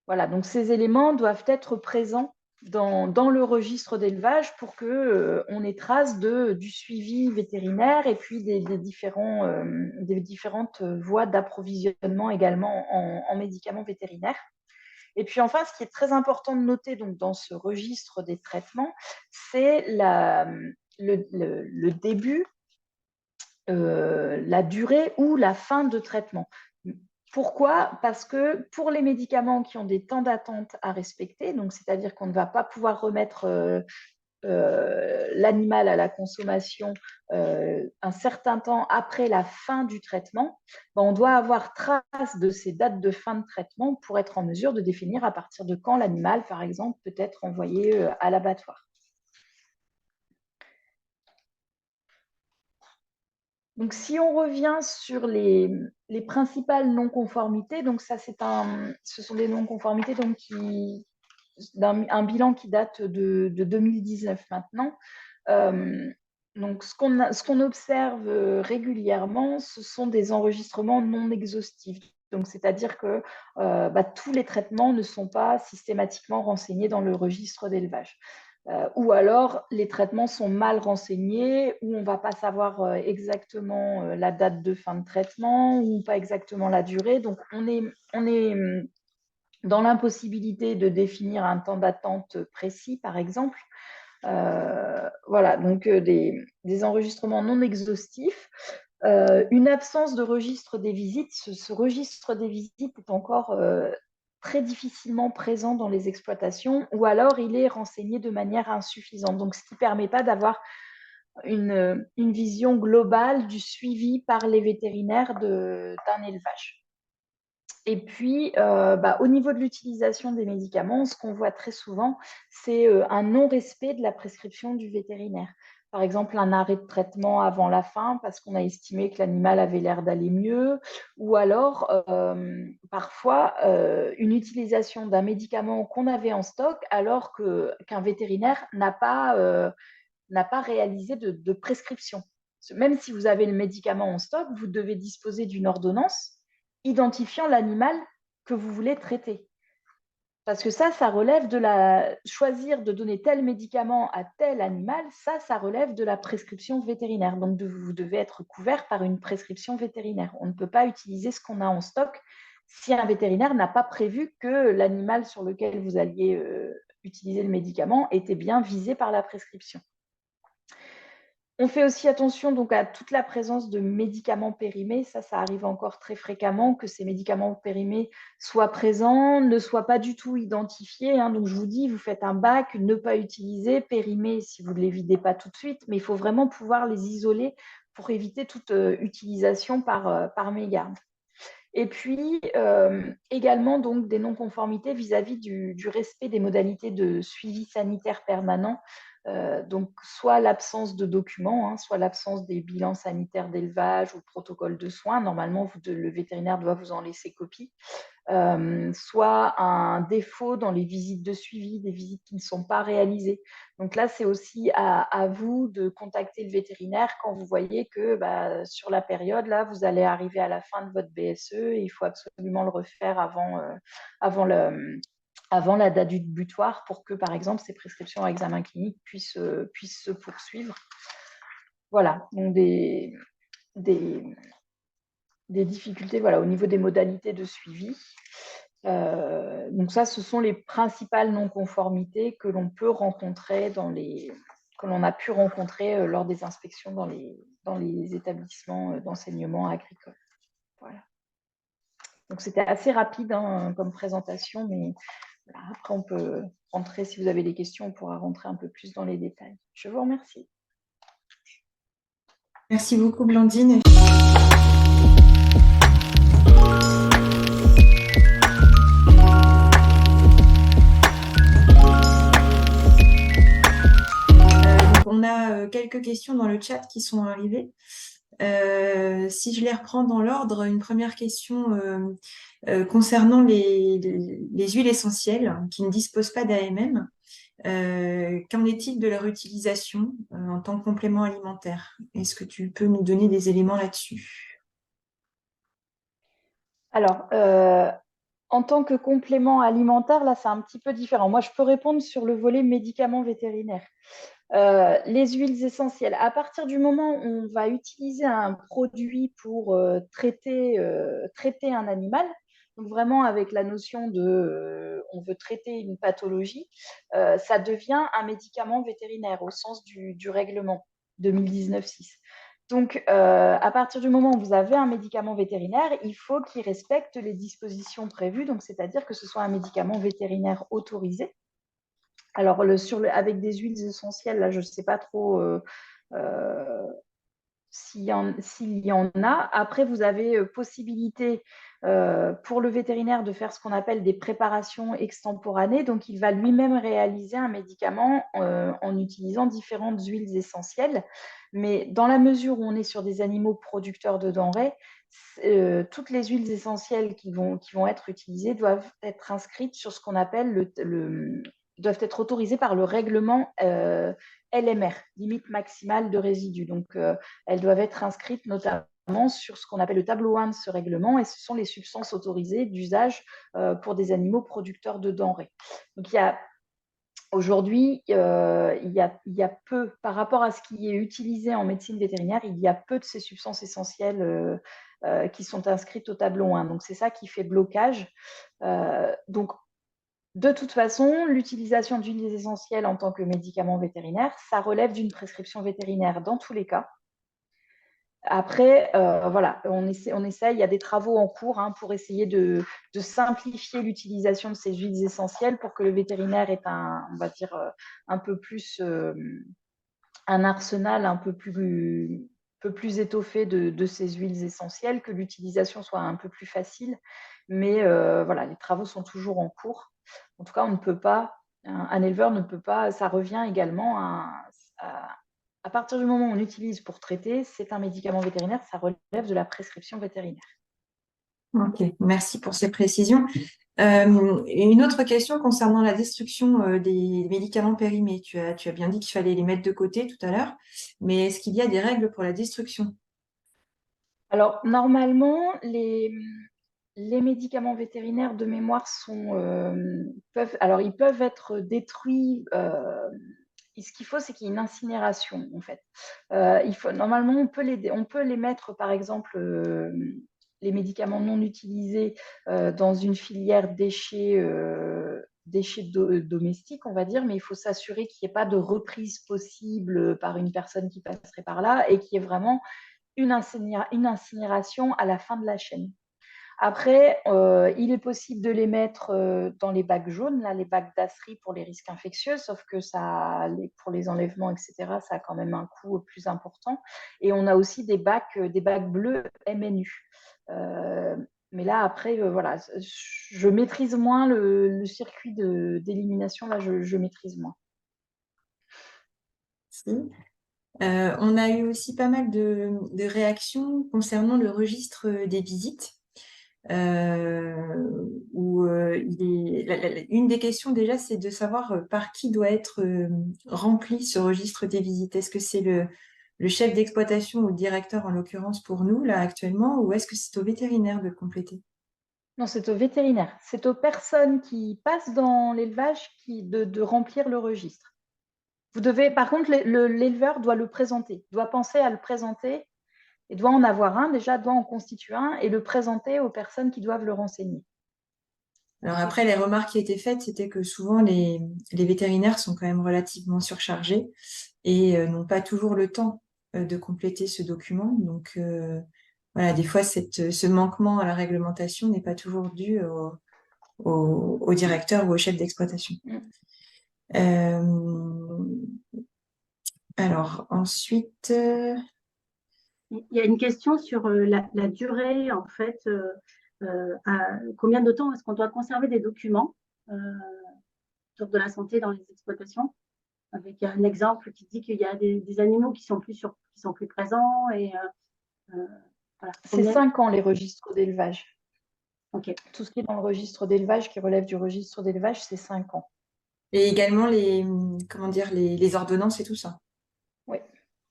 Voilà, donc ces éléments doivent être présents dans le registre d'élevage pour qu'on ait trace du suivi vétérinaire et puis des différentes voies d'approvisionnement également en médicaments vétérinaires. Et puis enfin, ce qui est très important de noter donc, dans ce registre des traitements, c'est le début, la durée ou la fin de traitement. Pourquoi? Parce que pour les médicaments qui ont des temps d'attente à respecter, donc c'est-à-dire qu'on ne va pas pouvoir remettre l'animal à la consommation un certain temps après la fin du traitement, on doit avoir trace de ces dates de fin de traitement pour être en mesure de définir à partir de quand l'animal, par exemple, peut être envoyé à l'abattoir. Donc, si on revient sur les principales non-conformités, donc ça, ce sont des non-conformités donc un bilan qui date de 2019 maintenant. Donc, ce qu'on observe régulièrement, ce sont des enregistrements non exhaustifs. Donc, c'est-à-dire que tous les traitements ne sont pas systématiquement renseignés dans le registre d'élevage. Ou alors, les traitements sont mal renseignés, ou on ne va pas savoir exactement la date de fin de traitement, ou pas exactement la durée. Donc, on est dans l'impossibilité de définir un temps d'attente précis, par exemple. Voilà, donc des enregistrements non exhaustifs. Une absence de registre des visites. Ce registre des visites est encore très difficilement présent dans les exploitations, ou alors il est renseigné de manière insuffisante. Donc, ce qui ne permet pas d'avoir une vision globale du suivi par les vétérinaires d'un élevage. Et puis, au niveau de l'utilisation des médicaments, ce qu'on voit très souvent, c'est un non-respect de la prescription du vétérinaire. Par exemple, un arrêt de traitement avant la fin parce qu'on a estimé que l'animal avait l'air d'aller mieux, ou alors parfois une utilisation d'un médicament qu'on avait en stock alors qu'un vétérinaire n'a pas réalisé de prescription. Même si vous avez le médicament en stock, vous devez disposer d'une ordonnance identifiant l'animal que vous voulez traiter. Parce que ça relève choisir de donner tel médicament à tel animal, ça relève de la prescription vétérinaire. Donc, vous devez être couvert par une prescription vétérinaire. On ne peut pas utiliser ce qu'on a en stock si un vétérinaire n'a pas prévu que l'animal sur lequel vous alliez utiliser le médicament était bien visé par la prescription. On fait aussi attention donc à toute la présence de médicaments périmés. Ça arrive encore très fréquemment que ces médicaments périmés soient présents, ne soient pas du tout identifiés. Donc, je vous dis, vous faites un bac, ne pas utiliser, périmé si vous ne les videz pas tout de suite, mais il faut vraiment pouvoir les isoler pour éviter toute utilisation par mégarde. Et puis, également donc, des non-conformités vis-à-vis du respect des modalités de suivi sanitaire permanent. Donc, soit l'absence de documents, soit l'absence des bilans sanitaires d'élevage ou protocole de soins. Normalement, le vétérinaire doit vous en laisser copie. Soit un défaut dans les visites de suivi, des visites qui ne sont pas réalisées. Donc là, c'est aussi à vous de contacter le vétérinaire quand vous voyez que sur la période, là, vous allez arriver à la fin de votre BSE et il faut absolument le refaire avant la date du butoir pour que, par exemple, ces prescriptions à examen clinique puissent se poursuivre. Voilà, donc des difficultés au niveau des modalités de suivi. Donc ça, ce sont les principales non-conformités que l'on peut rencontrer que l'on a pu rencontrer lors des inspections dans les établissements d'enseignement agricole. Voilà. Donc c'était assez rapide comme présentation, mais voilà, après on peut rentrer, si vous avez des questions, on pourra rentrer un peu plus dans les détails. Je vous remercie. Merci beaucoup, Blandine. On a quelques questions dans le chat qui sont arrivées. Si je les reprends dans l'ordre, une première question concernant les huiles essentielles qui ne disposent pas d'AMM. Qu'en est-il de leur utilisation en tant que complément alimentaire? Est-ce que tu peux nous donner des éléments là-dessus? Alors, en tant que complément alimentaire, là, c'est un petit peu différent. Moi, je peux répondre sur le volet médicaments vétérinaires. Les huiles essentielles, à partir du moment où on va utiliser un produit pour traiter un animal, donc vraiment avec la notion de on veut traiter une pathologie, ça devient un médicament vétérinaire au sens du règlement 2019-6. Donc, à partir du moment où vous avez un médicament vétérinaire, il faut qu'il respecte les dispositions prévues, donc c'est-à-dire que ce soit un médicament vétérinaire autorisé. Alors, avec des huiles essentielles, là, je ne sais pas trop s'il y en a. Après, vous avez possibilité pour le vétérinaire de faire ce qu'on appelle des préparations extemporanées. Donc, il va lui-même réaliser un médicament en utilisant différentes huiles essentielles. Mais dans la mesure où on est sur des animaux producteurs de denrées, toutes les huiles essentielles qui vont être utilisées doivent être inscrites sur ce qu'on appelle doivent être autorisées par le règlement LMR, limite maximale de résidus. Donc, elles doivent être inscrites notamment sur ce qu'on appelle le tableau 1 de ce règlement, et ce sont les substances autorisées d'usage pour des animaux producteurs de denrées. Donc, aujourd'hui, il y a peu, par rapport à ce qui est utilisé en médecine vétérinaire, il y a peu de ces substances essentielles qui sont inscrites au tableau 1. Donc, c'est ça qui fait blocage. Donc, de toute façon, l'utilisation d'huiles essentielles en tant que médicament vétérinaire, ça relève d'une prescription vétérinaire dans tous les cas. Après, voilà, on essaye, il y a des travaux en cours pour essayer de simplifier l'utilisation de ces huiles essentielles pour que le vétérinaire ait on va dire, un peu plus, un arsenal un peu plus étoffé de ces huiles essentielles, que l'utilisation soit un peu plus facile. Mais voilà, les travaux sont toujours en cours. En tout cas, on ne peut pas, un éleveur ne peut pas, ça revient également à partir du moment où on utilise pour traiter, c'est un médicament vétérinaire, ça relève de la prescription vétérinaire. Ok, merci pour ces précisions. Une autre question concernant la destruction des médicaments périmés. Tu as bien dit qu'il fallait les mettre de côté tout à l'heure, mais est-ce qu'il y a des règles pour la destruction? Alors, normalement, les médicaments vétérinaires de mémoire ils peuvent être détruits. Ce qu'il faut, c'est qu'il y ait une incinération, en fait. Normalement, on peut les mettre, par exemple, les médicaments non utilisés dans une filière déchets déchets domestiques, on va dire, mais il faut s'assurer qu'il n'y ait pas de reprise possible par une personne qui passerait par là et qu'il y ait vraiment une incinération à la fin de la chaîne. Après, il est possible de les mettre dans les bacs jaunes, là, les bacs d'asserie pour les risques infectieux, sauf que ça, pour les enlèvements, etc., ça a quand même un coût plus important. Et on a aussi des bacs bleus MNU. Mais là, après, voilà, je maîtrise moins le circuit d'élimination, là, je maîtrise moins. On a eu aussi pas mal de réactions concernant le registre des visites. Où une des questions déjà, c'est de savoir par qui doit être rempli ce registre des visites. Est-ce que c'est le chef d'exploitation ou le directeur, en l'occurrence pour nous, là actuellement, ou est-ce que c'est au vétérinaire de le compléter? Non, c'est au vétérinaire. C'est aux personnes qui passent dans l'élevage de remplir le registre. Vous devez, par contre, l'éleveur doit le présenter, doit penser à le présenter et doit en avoir un, déjà doit en constituer un et le présenter aux personnes qui doivent le renseigner. Alors après, les remarques qui étaient faites, c'était que souvent les vétérinaires sont quand même relativement surchargés et n'ont pas toujours le temps de compléter ce document. Donc voilà, des fois, ce manquement à la réglementation n'est pas toujours dû au directeur ou au chef d'exploitation. Alors ensuite, Il y a une question sur la durée, en fait. Combien de temps est-ce qu'on doit conserver des documents sur de la santé dans les exploitations? Avec un exemple qui dit qu'il y a des animaux qui sont plus présents et voilà. C'est 5 ans les registres d'élevage. Okay. Tout ce qui est dans le registre d'élevage, qui relève du registre d'élevage, c'est 5 ans. Et également les ordonnances et tout ça. Oui.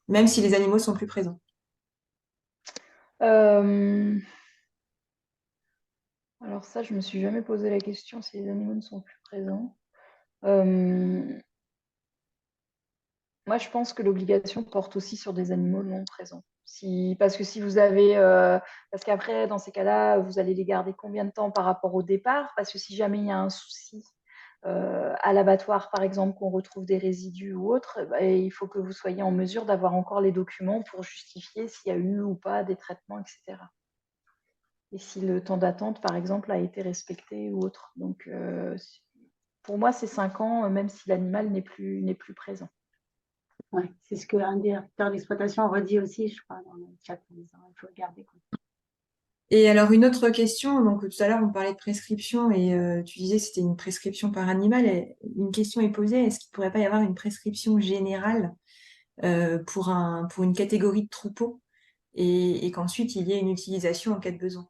Même si les animaux sont plus présents. Alors ça, je ne me suis jamais posé la question si les animaux ne sont plus présents. Moi, je pense que l'obligation porte aussi sur des animaux non présents. Parce que si vous avez... parce qu'après, dans ces cas-là, vous allez les garder combien de temps par rapport au départ? Parce que si jamais il y a un souci à l'abattoir, par exemple, qu'on retrouve des résidus ou autre, il faut que vous soyez en mesure d'avoir encore les documents pour justifier s'il y a eu ou pas des traitements, etc. Et si le temps d'attente, par exemple, a été respecté ou autre. Donc, pour moi, c'est 5 ans, même si l'animal n'est plus présent. Ouais, c'est ce qu'un directeur d'exploitation redit aussi, je crois, dans le chat, en disant il faut regarder. Et alors, une autre question, donc tout à l'heure, on parlait de prescription et tu disais que c'était une prescription par animal. Et une question est posée, est-ce qu'il ne pourrait pas y avoir une prescription générale pour une catégorie de troupeaux et qu'ensuite, il y ait une utilisation en cas de besoin?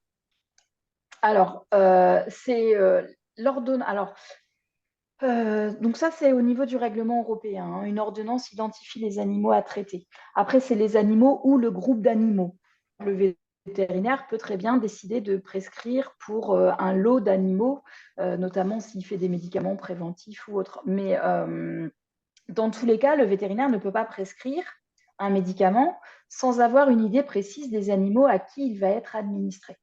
Alors, c'est l'ordonnance. Alors, donc ça, c'est au niveau du règlement européen. Hein. Une ordonnance identifie les animaux à traiter. Après, c'est les animaux ou le groupe d'animaux. Le vétérinaire peut très bien décider de prescrire pour un lot d'animaux, notamment s'il fait des médicaments préventifs ou autres. Mais dans tous les cas, le vétérinaire ne peut pas prescrire un médicament sans avoir une idée précise des animaux à qui il va être administré.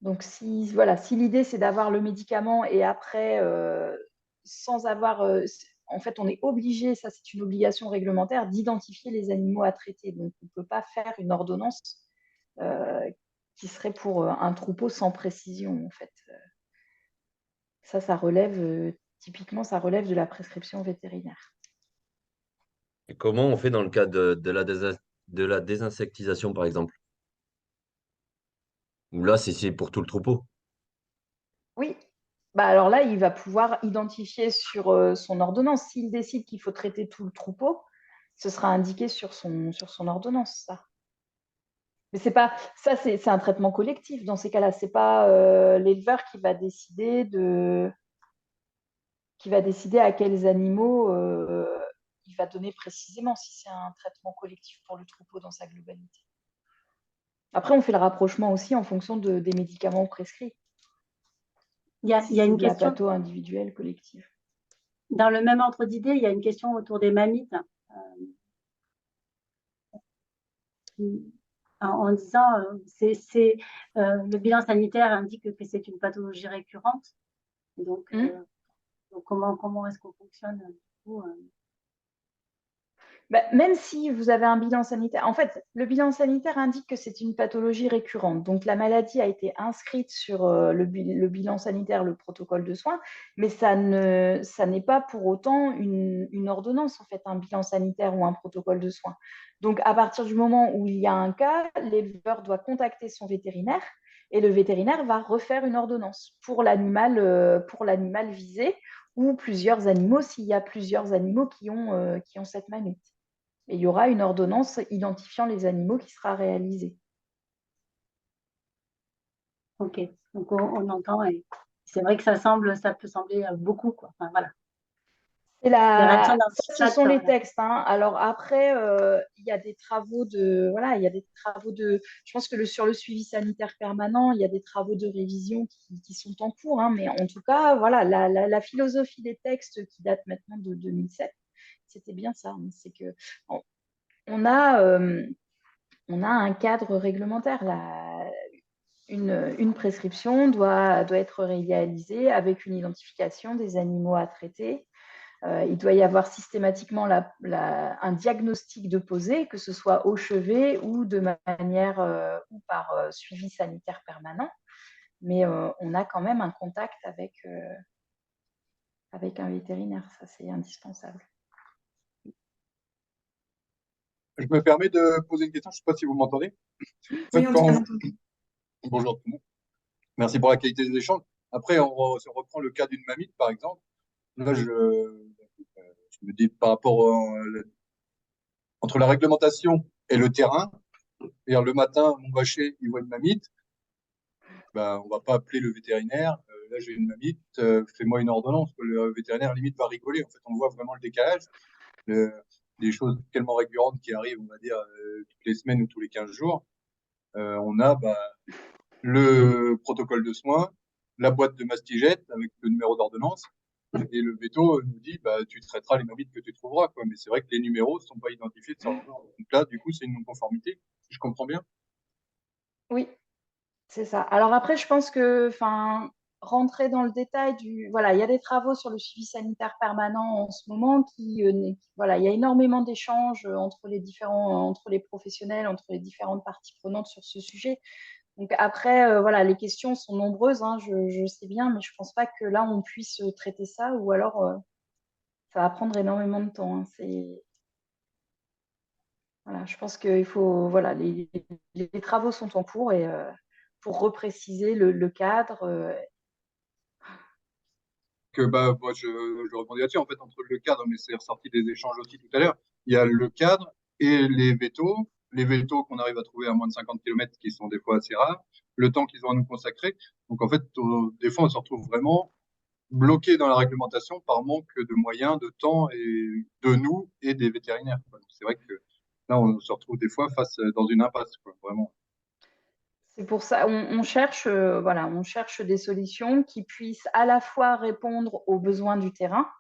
Donc, si l'idée, c'est d'avoir le médicament et après, sans avoir... en fait, on est obligé, ça c'est une obligation réglementaire, d'identifier les animaux à traiter. Donc, on ne peut pas faire une ordonnance qui serait pour un troupeau sans précision, en fait. Ça relève, typiquement, ça relève de la prescription vétérinaire. Et comment on fait dans le cas de la désinsectisation, par exemple? Ou là, c'est pour tout le troupeau. Oui. Alors là, il va pouvoir identifier sur son ordonnance. S'il décide qu'il faut traiter tout le troupeau, ce sera indiqué sur son ordonnance, ça. Mais c'est pas ça, c'est un traitement collectif dans ces cas-là. C'est pas l'éleveur qui va décider à quels animaux il va donner précisément si c'est un traitement collectif pour le troupeau dans sa globalité. Après, on fait le rapprochement aussi en fonction des médicaments prescrits. Il y a une question. La patho individuelle, collective. Dans le même ordre d'idée, il y a une question autour des mammites. En disant le bilan sanitaire indique que c'est une pathologie récurrente. Donc, Mmh. donc comment est-ce qu'on fonctionne du coup, Bah, même si vous avez un bilan sanitaire, en fait, le bilan sanitaire indique que c'est une pathologie récurrente. Donc, la maladie a été inscrite sur le bilan sanitaire, le protocole de soins, mais ça n'est pas pour autant une ordonnance, en fait, un bilan sanitaire ou un protocole de soins. Donc, à partir du moment où il y a un cas, l'éleveur doit contacter son vétérinaire et le vétérinaire va refaire une ordonnance pour l'animal visé ou plusieurs animaux s'il y a plusieurs animaux qui ont cette maladie. Et il y aura une ordonnance identifiant les animaux qui sera réalisée. ok. Donc on entend et c'est vrai que ça peut sembler beaucoup, quoi. Enfin, voilà. Et Les réactions d'un ça, ce psychiatre, sont les voilà. textes, hein. Alors après, il y a des travaux de, voilà, il y a des travaux de, je pense que sur le suivi sanitaire permanent, il y a des travaux de révision qui sont en cours, hein. Mais en tout cas, voilà, la philosophie des textes qui datent maintenant de 2007, c'était bien ça, hein. C'est que on a, on a un cadre réglementaire. Une prescription doit être réalisée avec une identification des animaux à traiter. Il doit y avoir systématiquement un diagnostic de posé, que ce soit au chevet ou de manière ou par suivi sanitaire permanent. Mais on a quand même un contact avec un vétérinaire, ça c'est indispensable. Je me permets de poser une question, je ne sais pas si vous m'entendez. En Oui, fait, Antoine, Antoine. Bonjour tout le monde. Merci pour la qualité des échanges. Après, si on reprend le cas d'une mamite, par exemple. Là, je me dis par rapport entre la réglementation et le terrain. C'est-à-dire, le matin, mon vacher, il voit une mamite. Ben, on va pas appeler le vétérinaire. Là, j'ai une mamite, fais-moi une ordonnance. Le vétérinaire, limite, va rigoler. En fait, on voit vraiment le décalage. Le- des choses tellement récurrentes qui arrivent, on va dire, toutes les semaines ou tous les 15 jours. On a le protocole de soins, la boîte de mastigette avec le numéro d'ordonnance. Et le veto nous dit, tu traiteras les mamites que tu trouveras, quoi. Mais c'est vrai que les numéros ne sont pas identifiés de l'ordonnance. Donc là, du coup, c'est une non-conformité, si je comprends bien. Oui, c'est ça. Alors après, je pense que, rentrer dans le détail voilà, il y a des travaux sur le suivi sanitaire permanent en ce moment voilà, il y a énormément d'échanges entre les professionnels, entre les différentes parties prenantes sur ce sujet. Donc après, voilà, les questions sont nombreuses, hein, je sais bien, mais je pense pas que là on puisse traiter ça, ou alors ça va prendre énormément de temps, hein. Voilà, je pense qu'il faut, voilà, les travaux sont en cours et pour repréciser le cadre. Moi, je rebondis là-dessus. En fait, entre le cadre, mais c'est ressorti des échanges aussi tout à l'heure, il y a le cadre et les vétos. Les vétos qu'on arrive à trouver à moins de 50 km, qui sont des fois assez rares, le temps qu'ils ont à nous consacrer. Donc, en fait, des fois, on se retrouve vraiment bloqué dans la réglementation par manque de moyens, de temps et de nous et des vétérinaires, quoi. C'est vrai que là, on se retrouve des fois dans une impasse, quoi, vraiment. C'est pour ça, on cherche, voilà, on cherche des solutions qui puissent à la fois répondre aux besoins du terrain,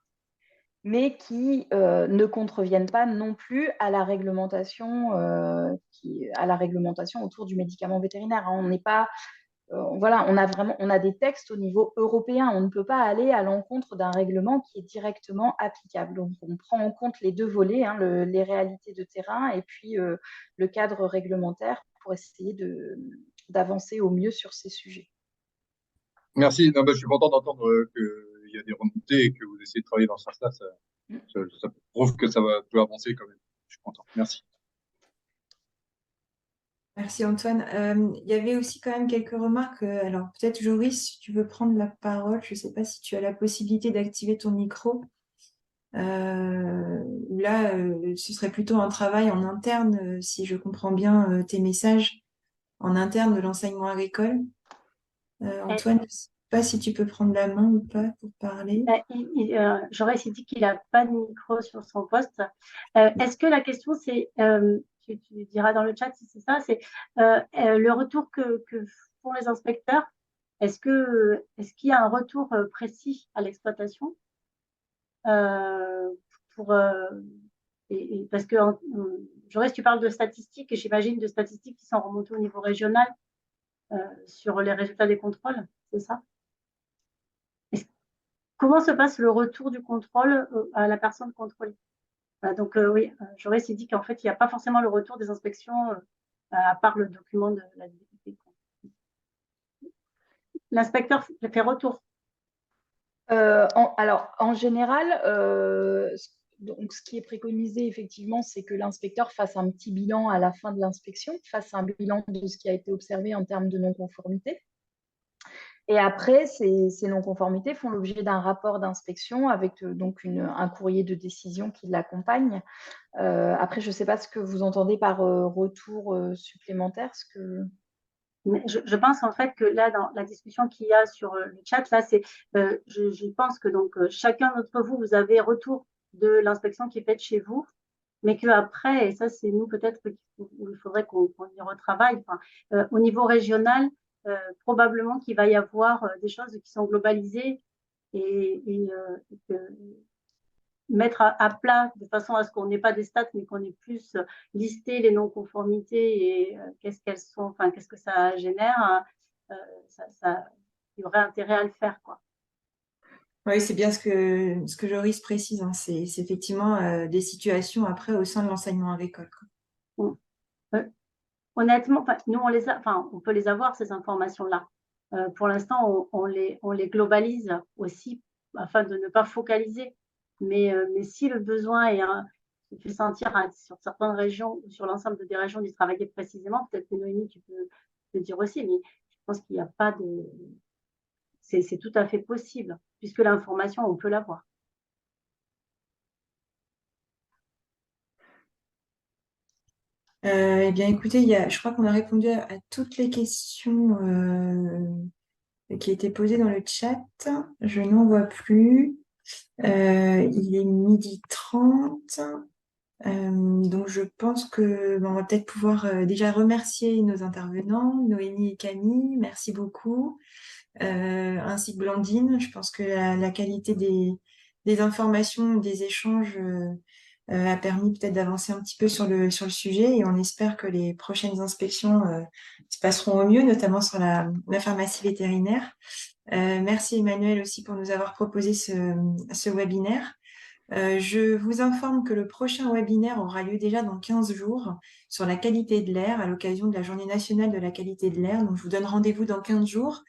mais qui ne contreviennent pas non plus à la réglementation, autour du médicament vétérinaire, hein. On n'est pas, voilà, on a des textes au niveau européen. On ne peut pas aller à l'encontre d'un règlement qui est directement applicable. Donc, on prend en compte les deux volets, hein, les réalités de terrain et puis le cadre réglementaire pour essayer d'avancer au mieux sur ces sujets. Merci. Non, je suis content d'entendre qu'il y a des remontées et que vous essayez de travailler dans ce sens-là. Ça prouve que peut avancer quand même. Je suis content. Merci. Merci Antoine. Il y avait aussi quand même quelques remarques. Alors peut-être Joris, si tu veux prendre la parole, je ne sais pas si tu as la possibilité d'activer ton micro. Là, ce serait plutôt un travail en interne, si je comprends bien tes messages, en interne de l'enseignement agricole. Antoine, je ne sais pas si tu peux prendre la main ou pas pour parler. Jaurès, il dit qu'il n'a pas de micro sur son poste. Est-ce que la question, c'est, tu diras dans le chat si c'est ça, c'est le retour que font les inspecteurs, est-ce qu'il y a un retour précis à l'exploitation parce que Jaurès, tu parles de statistiques, et j'imagine de statistiques qui sont remontées au niveau régional sur les résultats des contrôles, c'est ça? comment se passe le retour du contrôle à la personne contrôlée? Voilà, donc oui, Joris dit qu'en fait, il n'y a pas forcément le retour des inspections à part le document de la DPP. L'inspecteur fait retour. Alors, en général, donc, ce qui est préconisé, effectivement, c'est que l'inspecteur fasse un petit bilan à la fin de l'inspection, fasse un bilan de ce qui a été observé en termes de non-conformité. Et après, ces non-conformités font l'objet d'un rapport d'inspection avec donc un courrier de décision qui l'accompagne. Après, je ne sais pas ce que vous entendez par retour supplémentaire. Mais je pense en fait que là, dans la discussion qu'il y a sur le chat, là, je pense que donc chacun d'entre vous, vous avez retour de l'inspection qui est faite chez vous, mais qu'après, et ça c'est nous peut-être il faudrait qu'on y retravaille, au niveau régional, probablement qu'il va y avoir des choses qui sont globalisées et que mettre à plat de façon à ce qu'on n'ait pas des stats, mais qu'on ait plus listé les non-conformités et qu'est-ce qu'elles sont, enfin, qu'est-ce que ça génère, il y aurait intérêt à le faire, quoi. Oui, c'est bien ce que Joris précise, hein. C'est effectivement des situations après au sein de l'enseignement agricole, quoi. Honnêtement, nous, on peut les avoir, ces informations-là. Pour l'instant, on les globalise aussi afin de ne pas focaliser. Mais si le besoin se fait sentir sur certaines régions ou sur l'ensemble des régions d'y travailler précisément, peut-être que Noémie, tu peux le dire aussi, mais je pense qu'il n'y a pas de… C'est tout à fait possible, puisque l'information, on peut l'avoir. Eh bien, écoutez, je crois qu'on a répondu à toutes les questions qui étaient posées dans le chat. Je n'en vois plus. Il est 12h30. Donc, je pense que on va peut-être pouvoir déjà remercier nos intervenants, Noémie et Camille. Merci beaucoup. Ainsi que Blandine. Je pense que la qualité des informations, des échanges a permis peut-être d'avancer un petit peu sur le sujet et on espère que les prochaines inspections se passeront au mieux, notamment sur la pharmacie vétérinaire. Merci Emmanuel aussi pour nous avoir proposé ce webinaire. Je vous informe que le prochain webinaire aura lieu déjà dans 15 jours sur la qualité de l'air à l'occasion de la Journée nationale de la qualité de l'air. Donc, je vous donne rendez-vous dans 15 jours.